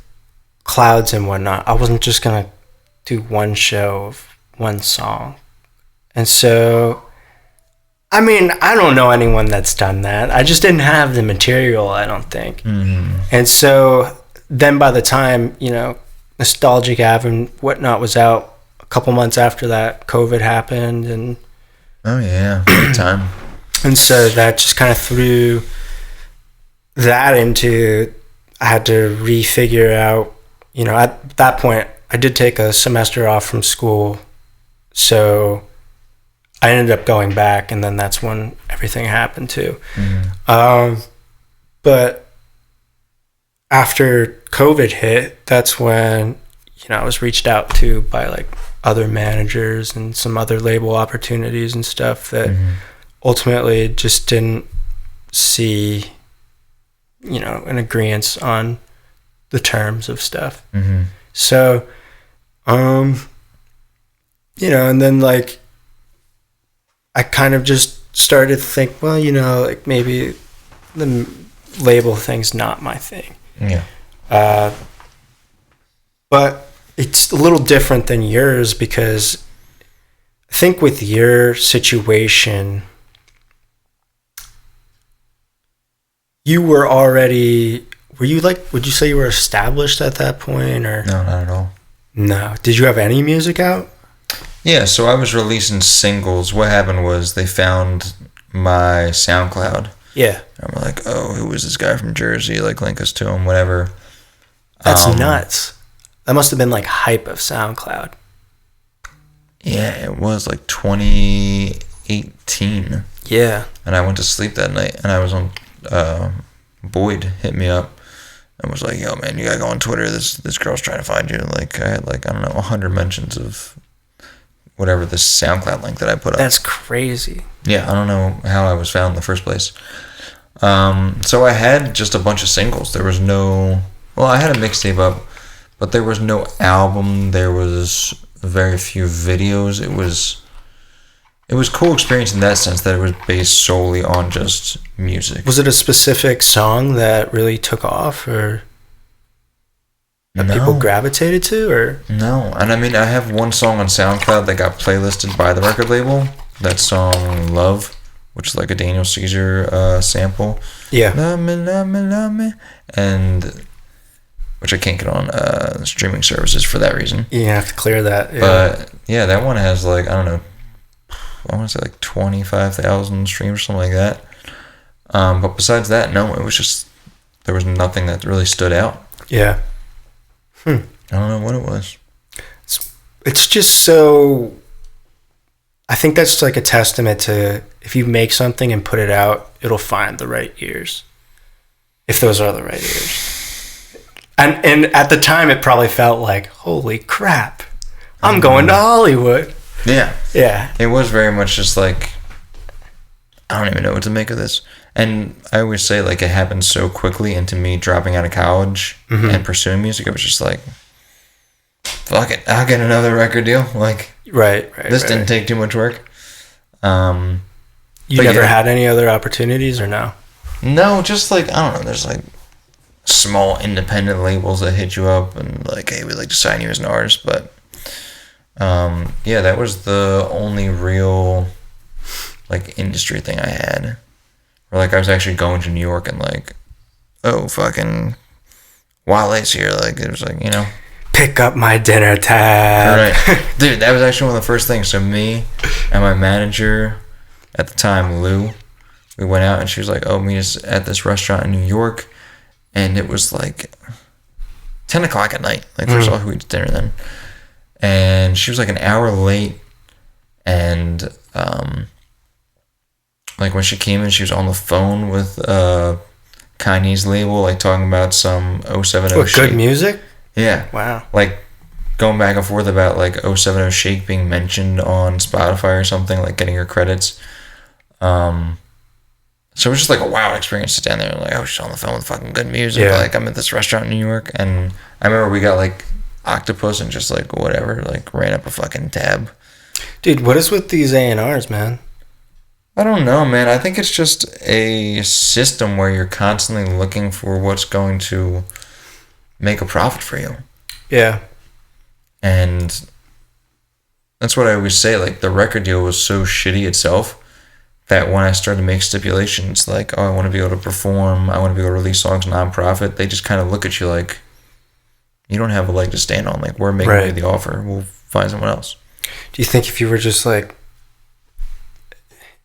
Clouds and whatnot, I wasn't just gonna do one show of one song. And so, I mean, I don't know anyone that's done that. I just didn't have the material, I don't think. And so then by the time, Nostalgic Ave and whatnot was out, a couple months after that, COVID happened. And oh yeah, big time. And so that just kind of threw that into, I had to refigure out, at that point, I did take a semester off from school. So I ended up going back, and then that's when everything happened too. But after COVID hit, that's when, I was reached out to by like other managers and some other label opportunities and stuff that ultimately just didn't see, an agreement on the terms of stuff. So Um, and then like I kind of just started to think, well, like maybe the label thing's not my thing. Yeah. But it's a little different than yours because I think with your situation, you were already, would you say you were established at that point or? No, not at all. No. Did you have any music out? Yeah, so I was releasing singles. What happened was they found my SoundCloud. Yeah. I'm like, oh, who is this guy from Jersey? Like, link us to him, whatever. That's nuts. That must have been like hype of SoundCloud. Yeah, it was like 2018. Yeah. And I went to sleep that night, and I was on, Boyd hit me up and was like, yo, man, you gotta go on Twitter. This girl's trying to find you. Like, I had like, I don't know, 100 mentions of whatever this SoundCloud link that I put up. That's crazy. Yeah, I don't know how I was found in the first place. So I had just a bunch of singles. There was no... Well, I had a mixtape up, but there was no album. There was very few videos. It was cool experience in that sense that it was based solely on just music. Was it a specific song that really took off or that people gravitated to? Or No. And I mean, I have one song on SoundCloud that got playlisted by the record label. That song, Love, which is like a Daniel Caesar sample. Yeah. Love me, love me, love me. And... which I can't get on streaming services for that reason. You have to clear that. Yeah. But yeah, that one has like, I don't know, I want to say like 25,000 streams or something like that. But besides that, no, it was just, there was nothing that really stood out. Yeah. I don't know what it was. It's just so, I think that's like a testament to if you make something and put it out, it'll find the right ears. If those are the right ears. And at the time, it probably felt like, holy crap, I'm going to Hollywood. Yeah. Yeah. It was very much just like, I don't even know what to make of this. And I always say, like, it happened so quickly into me dropping out of college and pursuing music. It was just like, fuck it, I'll get another record deal. Like, this didn't take too much work. You never had any other opportunities or no? No, just like, I don't know, there's like small independent labels that hit you up and like, hey, we'd like to sign you as an artist. But yeah, that was the only real like industry thing I had. Or like I was actually going to New York and like, oh, fucking Wale's here. Like, it was like, pick up my dinner tab. Right. Dude, that was actually one of the first things. So me and my manager at the time, Lou, we went out and she was like, oh, meet us at this restaurant in New York. And it was like 10 o'clock at night. Like, first of all, who eats dinner then? And she was like an hour late. And like when she came in, she was on the phone with Kanye's label, like talking about some 070 What, good music? Yeah. Wow. Like going back and forth about like 070 Shake being mentioned on Spotify or something, like getting her credits. So it was just like a wild experience to stand there and like, oh, she's on the phone with fucking good music. Yeah. Like, I'm at this restaurant in New York. And I remember we got like Octopus and just like whatever, like ran up a fucking tab. Dude, what is with these A&Rs, man? I don't know, man. I think it's just a system where you're constantly looking for what's going to make a profit for you. Yeah. And that's what I always say. Like, the record deal was so shitty itself that when I started to make stipulations like, oh, I want to be able to perform, I want to be able to release songs non-profit, they just kind of look at you like, you don't have a leg to stand on. Like, we're making you the offer. We'll find someone else. Do you think if you were just like,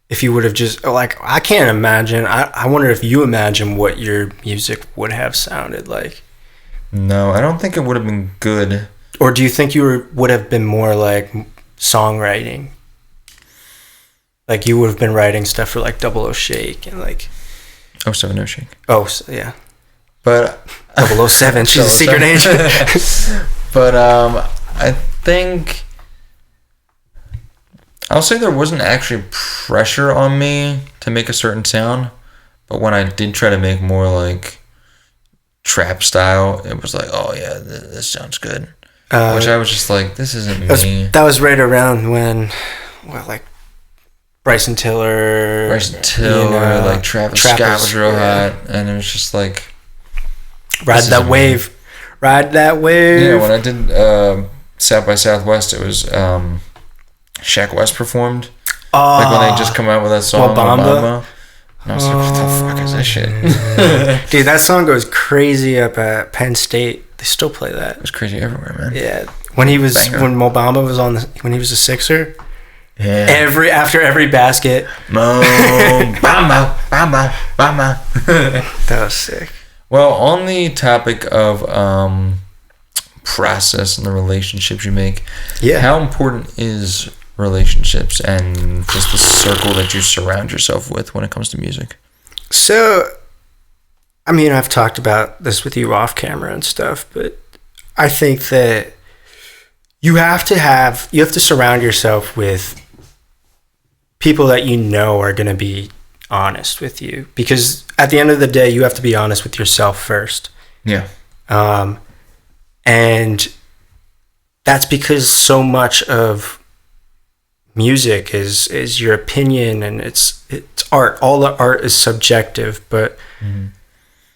if you would have just, like, I can't imagine, I wonder if you imagine what your music would have sounded like. No, I don't think it would have been good. Or do you think you would have been more like songwriting? Like, you would have been writing stuff for, like, 00 Shake and, like... 070 Shake. Oh, yeah. But... 007, she's a secret agent. But, I think... I'll say there wasn't actually pressure on me to make a certain sound. But when I did try to make more, like, trap style, it was like, oh, yeah, this sounds good. which I was just like, this isn't me. That was right around when, like Bryson Tiller, like Travis Scott was real hot, and it was just like, ride that wave. Yeah, when I did South by Southwest, it was Shaq West performed. Like when they just come out with that song, Obama. And I was like, what the fuck is this shit? Dude, that song goes crazy up at Penn State. They still play that. It was crazy everywhere, man. Yeah. When Obama was when he was a Sixer. Yeah. After every basket. Bama. That was sick. Well, on the topic of process and the relationships you make, how important is relationships and just the circle that you surround yourself with when it comes to music? So, I mean, I've talked about this with you off camera and stuff, but I think that you have to surround yourself with people that you know are going to be honest with you, because at the end of the day, you have to be honest with yourself first. Yeah. And that's because so much of music is your opinion, and it's art. All the art is subjective, but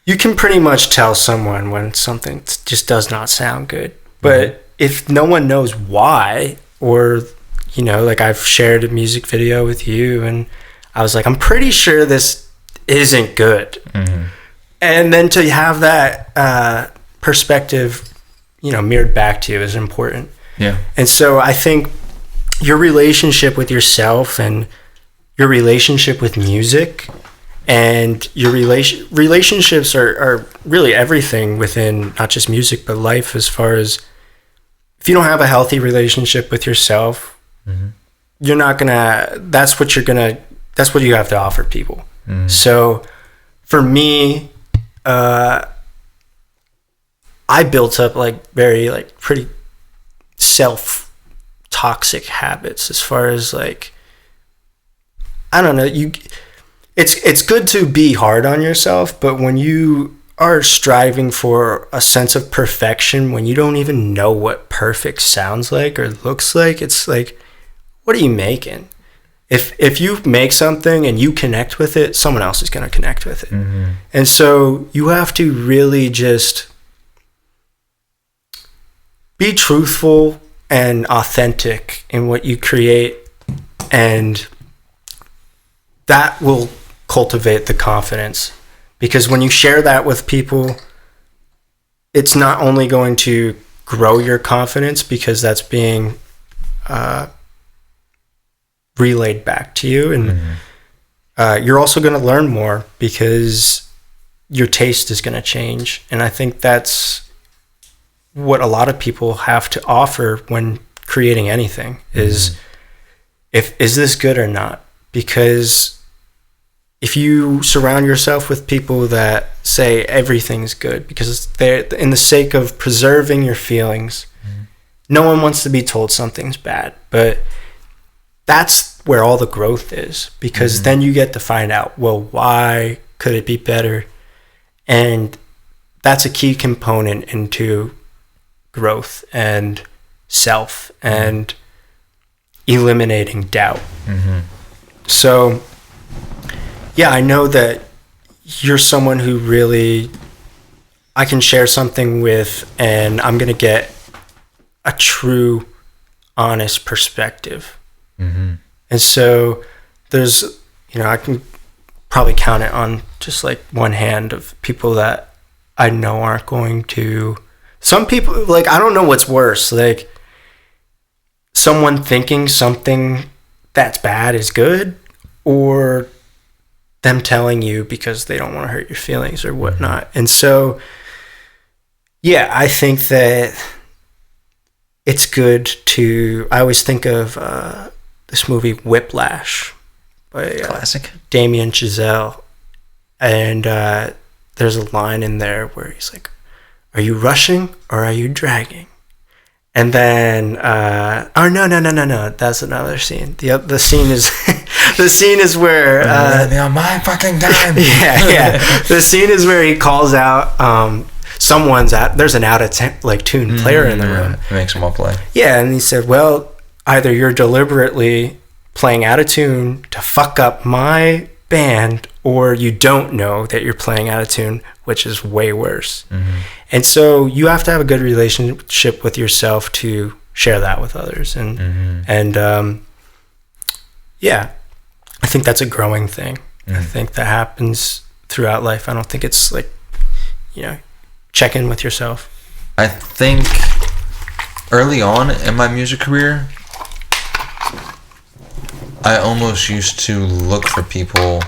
you can pretty much tell someone when something just does not sound good. But if no one knows why, or like I've shared a music video with you and I was like, I'm pretty sure this isn't good. And then to have that perspective mirrored back to you is important. Yeah. And so I think your relationship with yourself and your relationship with music and your relationships are really everything within not just music but life, as far as if you don't have a healthy relationship with yourself, you're not gonna that's what you have to offer people. So for me, I built up pretty toxic habits, as far as I don't know, it's good to be hard on yourself, but when you are striving for a sense of perfection, when you don't even know what perfect sounds like or looks like, it's like, what are you making? If you make something and you connect with it, someone else is going to connect with it. And so you have to really just be truthful and authentic in what you create, and that will cultivate the confidence, because when you share that with people, it's not only going to grow your confidence because that's being relayed back to you, and you're also going to learn more because your taste is going to change. And I think that's what a lot of people have to offer when creating anything is, is this good or not? Because if you surround yourself with people that say everything's good because they're in the sake of preserving your feelings, no one wants to be told something's bad, but that's where all the growth is, because then you get to find out, well, why could it be better? And that's a key component into growth and self and eliminating doubt. So yeah, I know that you're someone who really I can share something with, and I'm going to get a true, honest perspective. And so there's, I can probably count it on just like one hand of people that I know aren't going to. Some people, I don't know what's worse, someone thinking something that's bad is good, or them telling you because they don't want to hurt your feelings or whatnot. And so, yeah, I think that it's good to, I always think of this movie Whiplash by classic Damien Chazelle, and there's a line in there where he's like, are you rushing or are you dragging? And then no, that's another scene. The scene is the scene is where on my fucking time. yeah the scene is where he calls out there's an out of tune player in the room. It makes them all play. Yeah, and he said, well, either you're deliberately playing out of tune to fuck up my band, or you don't know that you're playing out of tune, which is way worse. And so you have to have a good relationship with yourself to share that with others. And yeah, I think that's a growing thing. I think that happens throughout life. I don't think it's like, check in with yourself. I think early on in my music career, I almost used to look for people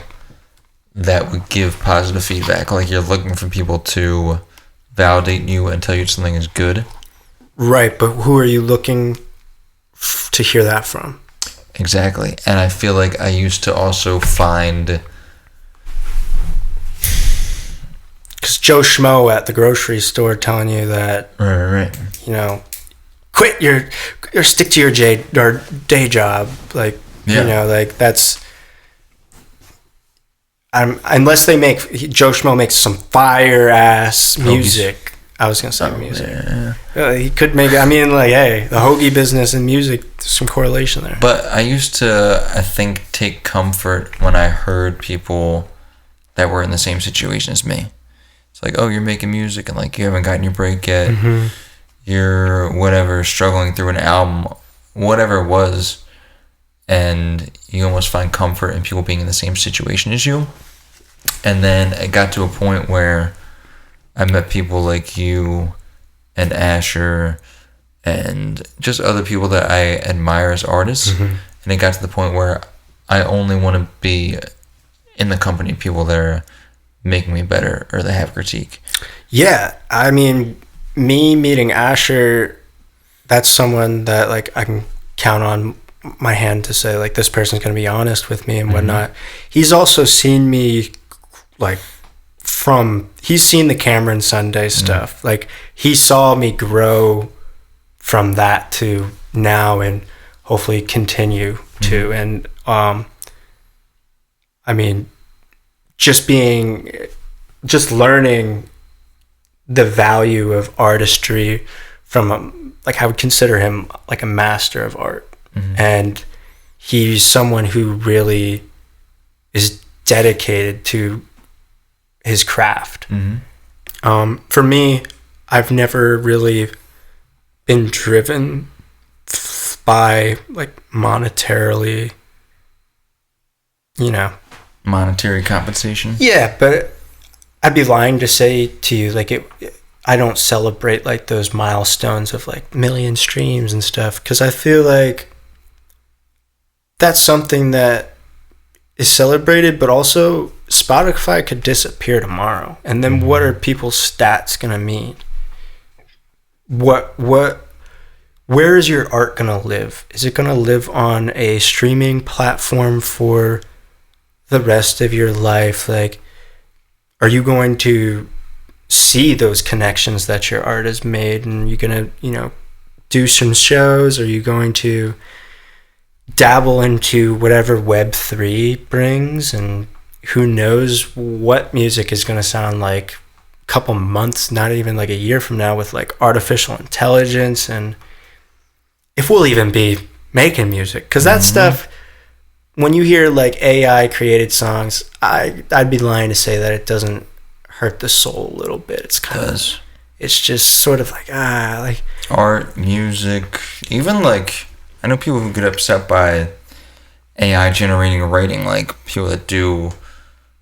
that would give positive feedback. Like, you're looking for people to validate you and tell you something is good. Right, but who are you looking to hear that from? Exactly. And I feel like I used to also find... Because Joe Schmo at the grocery store telling you that, Right. Quit your stick to your day job. Like, like that's... unless they Joe Schmo makes some fire ass music. I was gonna say music. Yeah. He could make. Hey, the hoagie business and music. There's some correlation there. But I used to, I think, take comfort when I heard people that were in the same situation as me. It's like, oh, you're making music and like you haven't gotten your break yet. You're whatever, struggling through an album, whatever it was, and you almost find comfort in people being in the same situation as you. And then it got to a point where I met people like you and Asher and just other people that I admire as artists. And it got to the point where I only want to be in the company of people that are making me better or that have critique. Yeah, me meeting Asher, that's someone that like I can count on my hand to say like this person's going to be honest with me and whatnot. He's also seen me like he's seen the Cameron Sunday stuff. Like he saw me grow from that to now and hopefully continue to. And just learning the value of artistry from I would consider him like a master of art. And he's someone who really is dedicated to his craft. For me, I've never really been driven by like monetarily, monetary compensation. Yeah, but I'd be lying to say to you like I don't celebrate like those milestones of like million streams and stuff, because I feel like that's something that is celebrated, but also Spotify could disappear tomorrow, and then what are people's stats gonna mean? Where is your art gonna live? Is it gonna live on a streaming platform for the rest of your life? Like, are you going to see those connections that your art has made, and you're gonna do some shows? Are you going to dabble into whatever Web3 brings? And who knows what music is going to sound like a couple months, not even like a year from now, with like artificial intelligence, and if we'll even be making music. Because that stuff, when you hear like AI created songs, I'd be lying to say that it doesn't hurt the soul a little bit. It's kind of, it's just sort of like like art, music, even like I know people who get upset by AI generating writing, like people that do,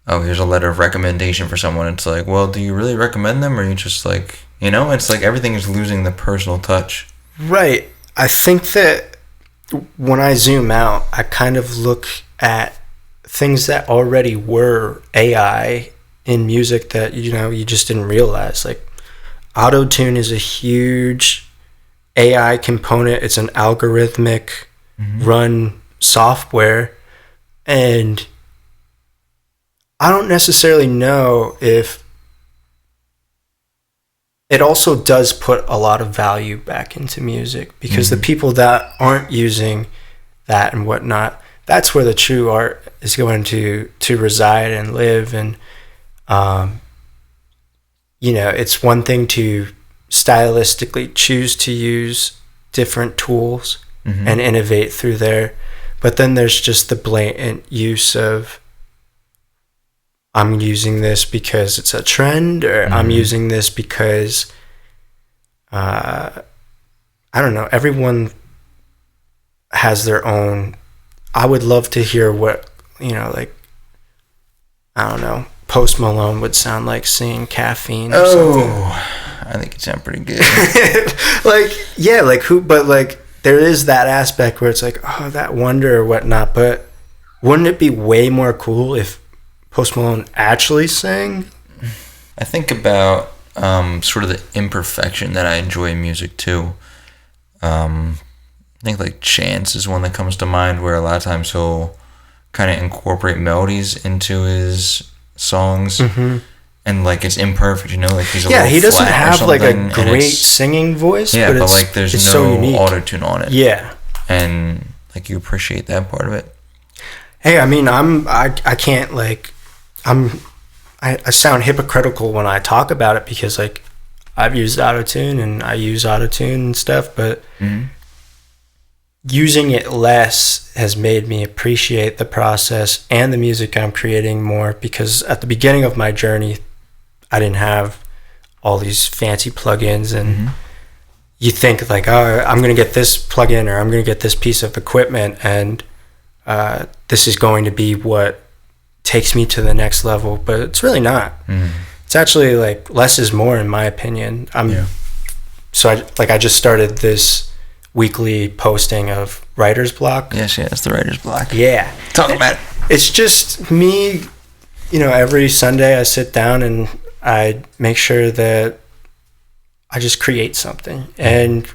oh, here's a letter of recommendation for someone. It's like, well, do you really recommend them, or are you just like, it's like everything is losing the personal touch. Right. I think that when I zoom out, I kind of look at things that already were AI in music that, you just didn't realize. Like auto-tune is a huge AI component. It's an algorithmic run software, and I don't necessarily know if it also does put a lot of value back into music, because the people that aren't using that and whatnot, that's where the true art is going to reside and live. And it's one thing to stylistically choose to use different tools and innovate through there, but then there's just the blatant use of, I'm using this because it's a trend, or I'm using this because I don't know, everyone has their own. I would love to hear what, like, I don't know, Post Malone would sound like singing Caffeine or something. I think it sounds pretty good. But there is that aspect where it's like, oh, that wonder or whatnot, but wouldn't it be way more cool if Post Malone actually sang? I think about sort of the imperfection that I enjoy in music too. I think like Chance is one that comes to mind, where a lot of times he'll kind of incorporate melodies into his songs, and like it's imperfect, like he's a little he doesn't flat have like a and great singing voice, but it's, like there's it's no so unique. auto-tune on it, and like you appreciate that part of it. Hey, I mean, I can't like, I sound hypocritical when I talk about it, because like I've used autotune and I use autotune and stuff, but using it less has made me appreciate the process and the music I'm creating more, because at the beginning of my journey, I didn't have all these fancy plugins, and you think like, oh, I'm going to get this plugin, or I'm going to get this piece of equipment, and this is going to be what takes me to the next level, but it's really not. It's actually like less is more, in my opinion. So I just started this weekly posting of writer's block. Yes, the writer's block. Yeah. Talk about it. It's just me, every Sunday I sit down and I make sure that I just create something, and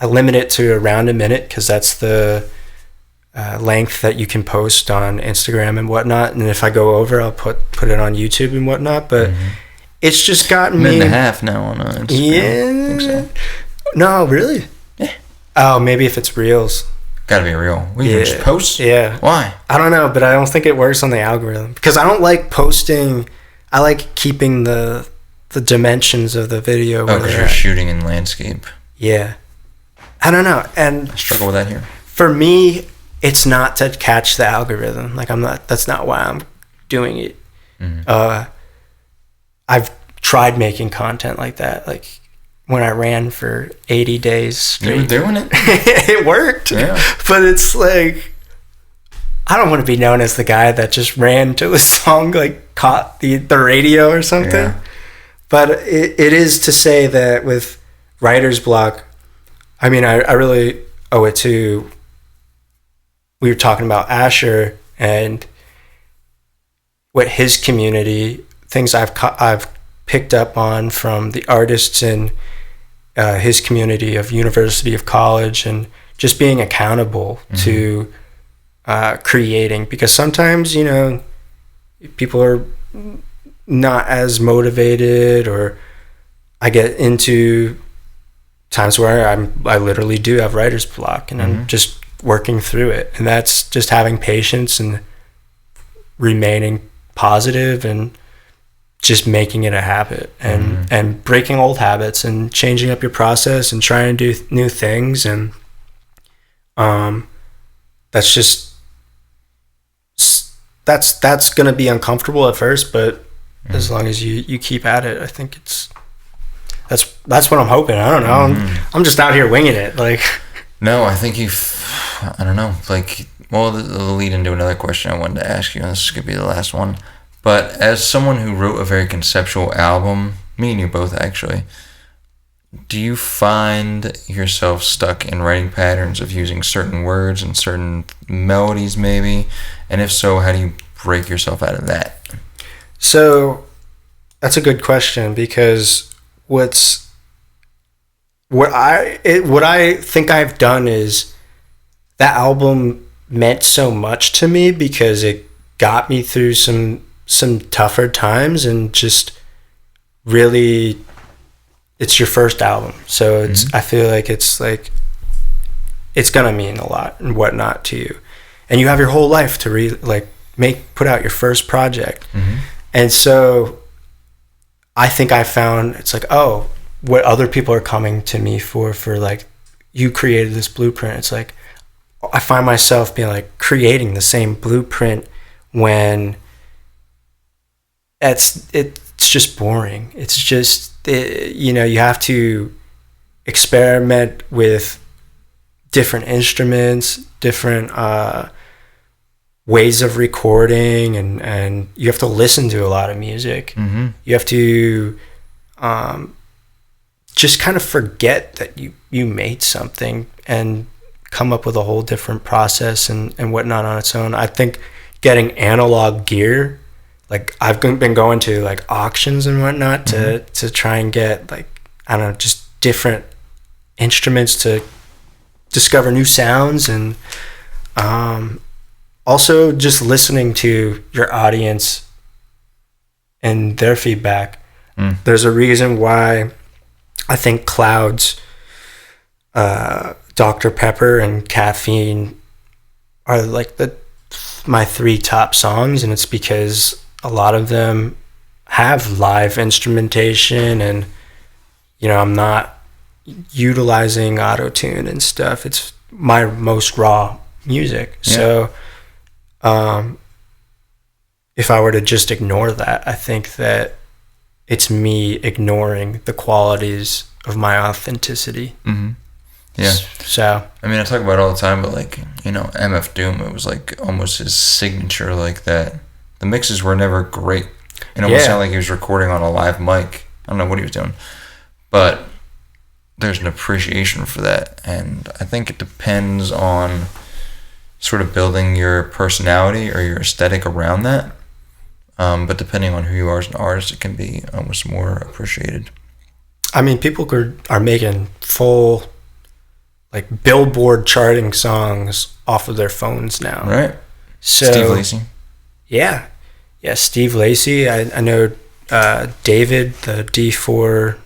I limit it to around a minute, because that's the length that you can post on Instagram and whatnot. And if I go over, I'll put it on YouTube and whatnot. But it's just gotten me. Minute and a half now on Instagram. Yeah. I think so. No, really? Yeah. Oh, maybe if it's reels. Gotta be real. We can just post? Yeah. Why? I don't know, but I don't think it works on the algorithm, because I don't like posting. I like keeping the dimensions of the video. Oh, because you're shooting in landscape. Yeah. I don't know. And I struggle with that here. For me, it's not to catch the algorithm. Like, that's not why I'm doing it. I've tried making content like that. Like when I ran for 80 days straight. You were doing it? It worked. Yeah. But it's like, I don't want to be known as the guy that just ran till a song like caught the radio or something. Yeah. But it is to say that with writer's block, I mean, I really owe it to, we were talking about Asher and what his community, things I've picked up on from the artists in his community of university, of college, and just being accountable to creating, because sometimes, people are not as motivated, or I get into times where I literally do have writer's block, and I'm just working through it, and that's just having patience and remaining positive and just making it a habit, and breaking old habits and changing up your process and trying to do new things. And that's going to be uncomfortable at first, but as long as you keep at it, I think that's what I'm hoping. I don't know. I'm just out here winging it. Like, no, I think I don't know. Like, well, it'll lead into another question I wanted to ask you, and this could be the last one. But as someone who wrote a very conceptual album, me and you both actually, do you find yourself stuck in writing patterns of using certain words and certain melodies maybe? And if so, how do you break yourself out of that? So that's a good question, because what I think I've done is, that album meant so much to me because it got me through some tougher times, and just really, it's your first album, so I feel like it's gonna mean a lot and whatnot to you, and you have your whole life to put out your first project. And so I think I found it's like, oh, what other people are coming to me for like, you created this blueprint. It's like, I find myself being like creating the same blueprint when it's just boring. It's just, you know, you have to experiment with different instruments, different ways of recording, and you have to listen to a lot of music. Mm-hmm. You have to just kind of forget that you made something and come up with a whole different process and whatnot on its own. I think getting analog gear, like I've been going to like auctions and whatnot to try and get like, I don't know, just different instruments to discover new sounds, and also just listening to your audience and their feedback. There's a reason why I think Clouds, Dr. Pepper, and Caffeine are like my 3 top songs, and it's because a lot of them have live instrumentation, and you know, I'm not utilizing auto-tune and stuff. It's my most raw music. Yeah. So if I were to just ignore that, I think that it's me ignoring the qualities of my authenticity. Mm-hmm. Yeah. So I mean, I talk about it all the time, but like, you know, MF Doom, it was like almost his signature, like that. The mixes were never great. It almost sounded like he was recording on a live mic. I don't know what he was doing, but there's an appreciation for that, and I think it depends on sort of building your personality or your aesthetic around that. But depending on who you are as an artist, it can be almost more appreciated. I mean, people are making full, like, Billboard charting songs off of their phones now. Right. So, Steve Lacy. Yeah, Steve Lacy. I know David, the D4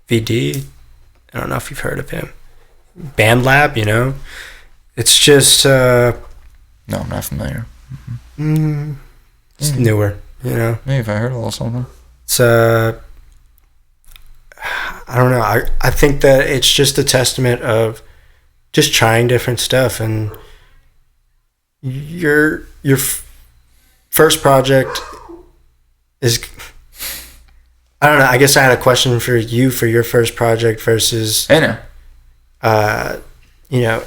VD. I don't know if you've heard of him. BandLab, you know. It's just... no, I'm not familiar. It's newer, you know. Maybe if I heard a little something. It's I don't know. I think that it's just a testament of just trying different stuff, and your first project is, I don't know. I guess I had a question for you for your first project versus. I know. You know,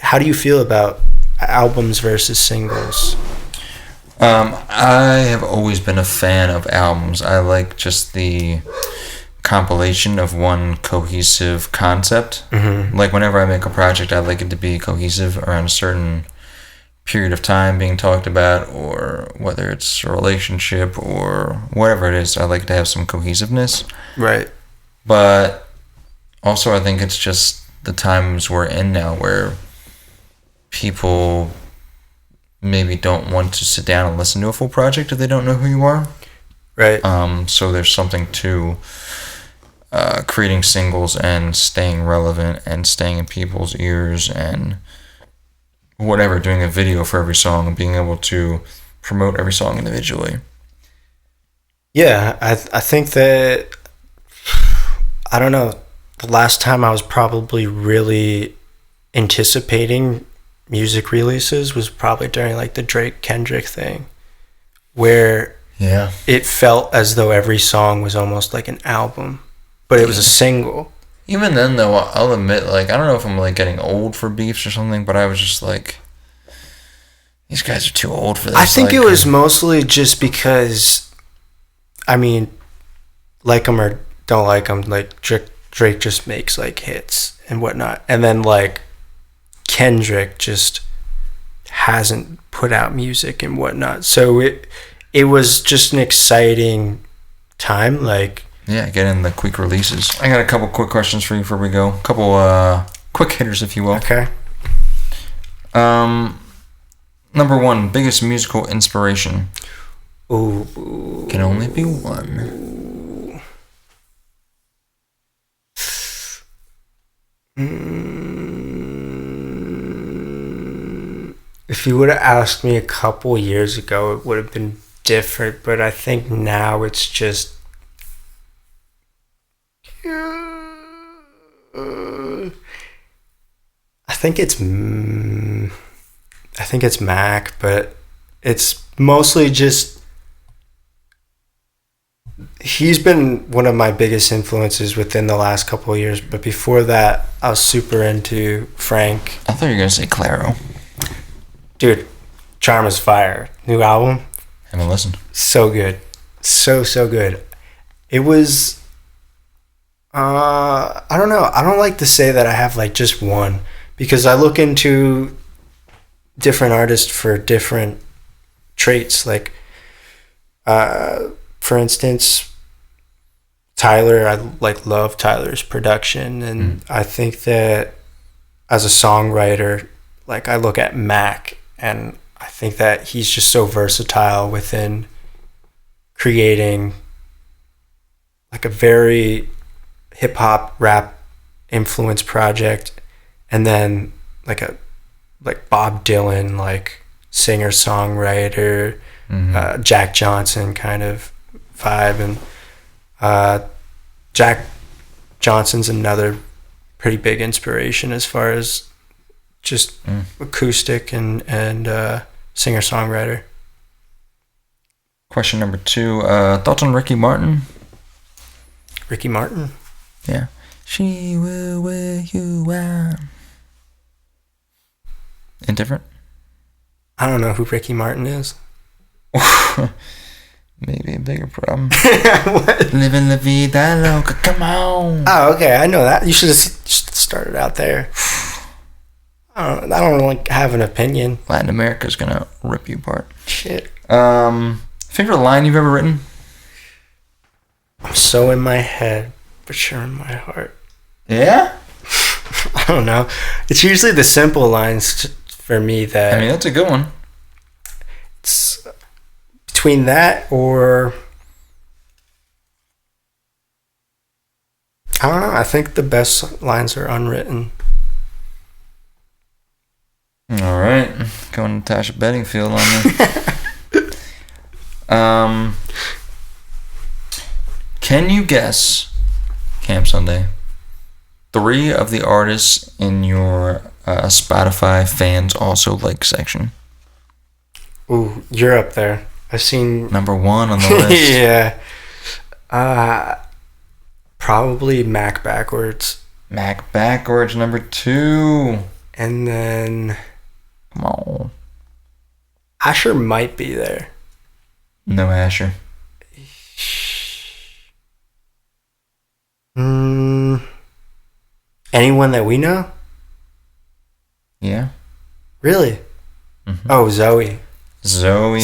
how do you feel about albums versus singles? I have always been a fan of albums. I like just the compilation of one cohesive concept. Mm-hmm. Like whenever I make a project, I like it to be cohesive around a certain period of time being talked about, or whether it's a relationship or whatever it is. I like to have some cohesiveness. Right. But also I think it's just the times we're in now where people maybe don't want to sit down and listen to a full project if they don't know who you are. Right. So there's something to creating singles and staying relevant and staying in people's ears and whatever, doing a video for every song and being able to promote every song individually. Yeah, I think that, I don't know, the last time I was probably really anticipating music releases was probably during like the Drake Kendrick thing, where it felt as though every song was almost like an album, but it was a single. Even then though, I'll admit, like, I don't know if I'm like getting old for beefs or something, but I was just like, these guys are too old for this. I think it was mostly just because, I mean, like them or don't like them, like Drake just makes like hits and whatnot, and then like Kendrick just hasn't put out music and whatnot, so it was just an exciting time, like getting the quick releases. I got a couple quick questions for you before we go, a couple quick hitters if you will. Okay. Number 1, biggest musical inspiration. Ooh. Can only be one. If you would have asked me a couple years ago, it would have been different, but I think now it's just I think it's Mac, but it's mostly just he's been one of my biggest influences within the last couple of years. But before that, I was super into Frank. I thought you were gonna say Claro. Dude, Charm is Fire. New album. Haven't listened. So good. So good. It was I don't know. I don't like to say that I have like just one because I look into different artists for different traits. Like for instance, Tyler, I like love Tyler's production, and I think that as a songwriter, like I look at Mac and I think that he's just so versatile within creating like a very hip hop rap influence project, and then like Bob Dylan, like singer songwriter, Jack Johnson kind of vibe, and Jack Johnson's another pretty big inspiration as far as just acoustic and singer songwriter. Question number 2. Thoughts on Ricky Martin? Ricky Martin? Yeah. She will wear you out. Indifferent? I don't know who Ricky Martin is. Maybe a bigger problem. What? Living la vida loca, come on. Oh, okay, I know that. You should have started out there. I don't really have an opinion. Latin America's gonna rip you apart. Shit. Favorite line you've ever written? I'm so in my head, but sure in my heart. Yeah? I don't know. It's usually the simple lines for me that... I mean, that's a good one. It's between that or... I don't know. I think the best lines are unwritten. All right. Going Natasha Bedingfield on me. Can you guess, Camp Sunday, 3 of the artists in your Spotify fans also like section? Ooh, you're up there. I've seen... Number 1 on the list. Yeah. Probably Mac Backwards. Mac Backwards, number 2. And then... Come on. Asher might be there. No Asher. Anyone that we know? Yeah. Really? Mm-hmm. Oh, Zoe. Zoe.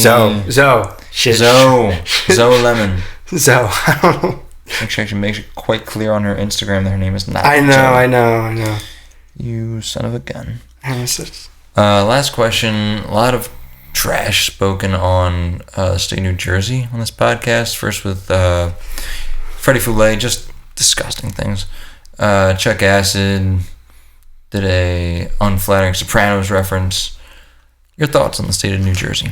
Shit. Zoe Lemon. Zoe. I don't know. Actually, she makes it quite clear on her Instagram that her name is not I know, Zoe. I know. You son of a gun. Last Last question. A lot of trash spoken on the state of New Jersey on this podcast. First with Freddie Foulet, just disgusting things. Chuck Acid did a unflattering Sopranos reference. Your thoughts on the state of New Jersey?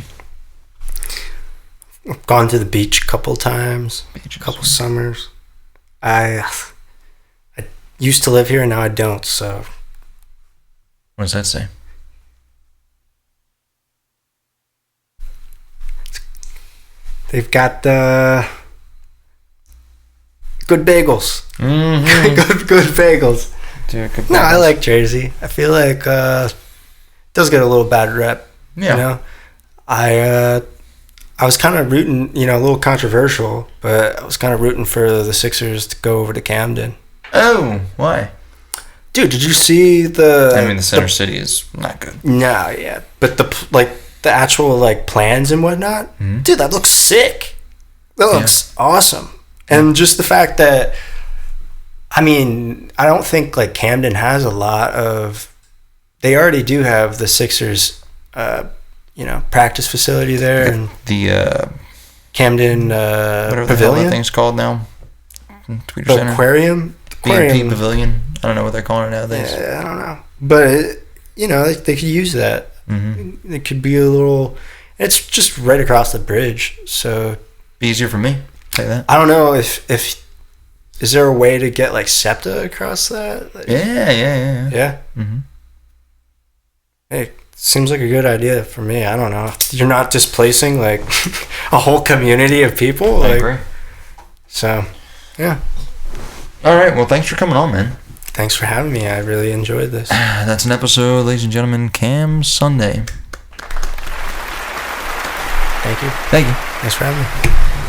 I've gone to the beach a couple times, a couple summers. I used to live here and now I don't, so... What does that say? They've got good bagels. Mm-hmm. good bagels. Dude, good No, I bagels. like Jersey. I feel like it does get a little bad rep. Yeah. You know? I was kind of rooting, a little controversial, but I was kind of rooting for the Sixers to go over to Camden. Oh, why? Dude, did you see the... I mean, the Center City is not good. No, yeah. But the actual, plans and whatnot, dude, that looks sick. That looks awesome. And just the fact that, I mean, I don't think, Camden has a lot of... They already do have the Sixers, practice facility there. And the Camden whatever the hell Pavilion? that thing's called now. Tweeter The Center. aquarium? B&P Pavilion. I don't know what they're calling it nowadays. Yeah, I don't know. But, they could use that. Mm-hmm. It could be a little... It's just right across the bridge, so... Be easier for me. Say that. I don't know if is there a way to get like SEPTA across that? Like, Yeah. Yeah. Mm-hmm. Hey, seems like a good idea for me. I don't know. You're not displacing like a whole community of people. Like, I agree. So, yeah. All right. Well, thanks for coming on, man. Thanks for having me. I really enjoyed this. That's an episode, ladies and gentlemen. Cam Sunday. Thank you. Thank you. Thanks for having me.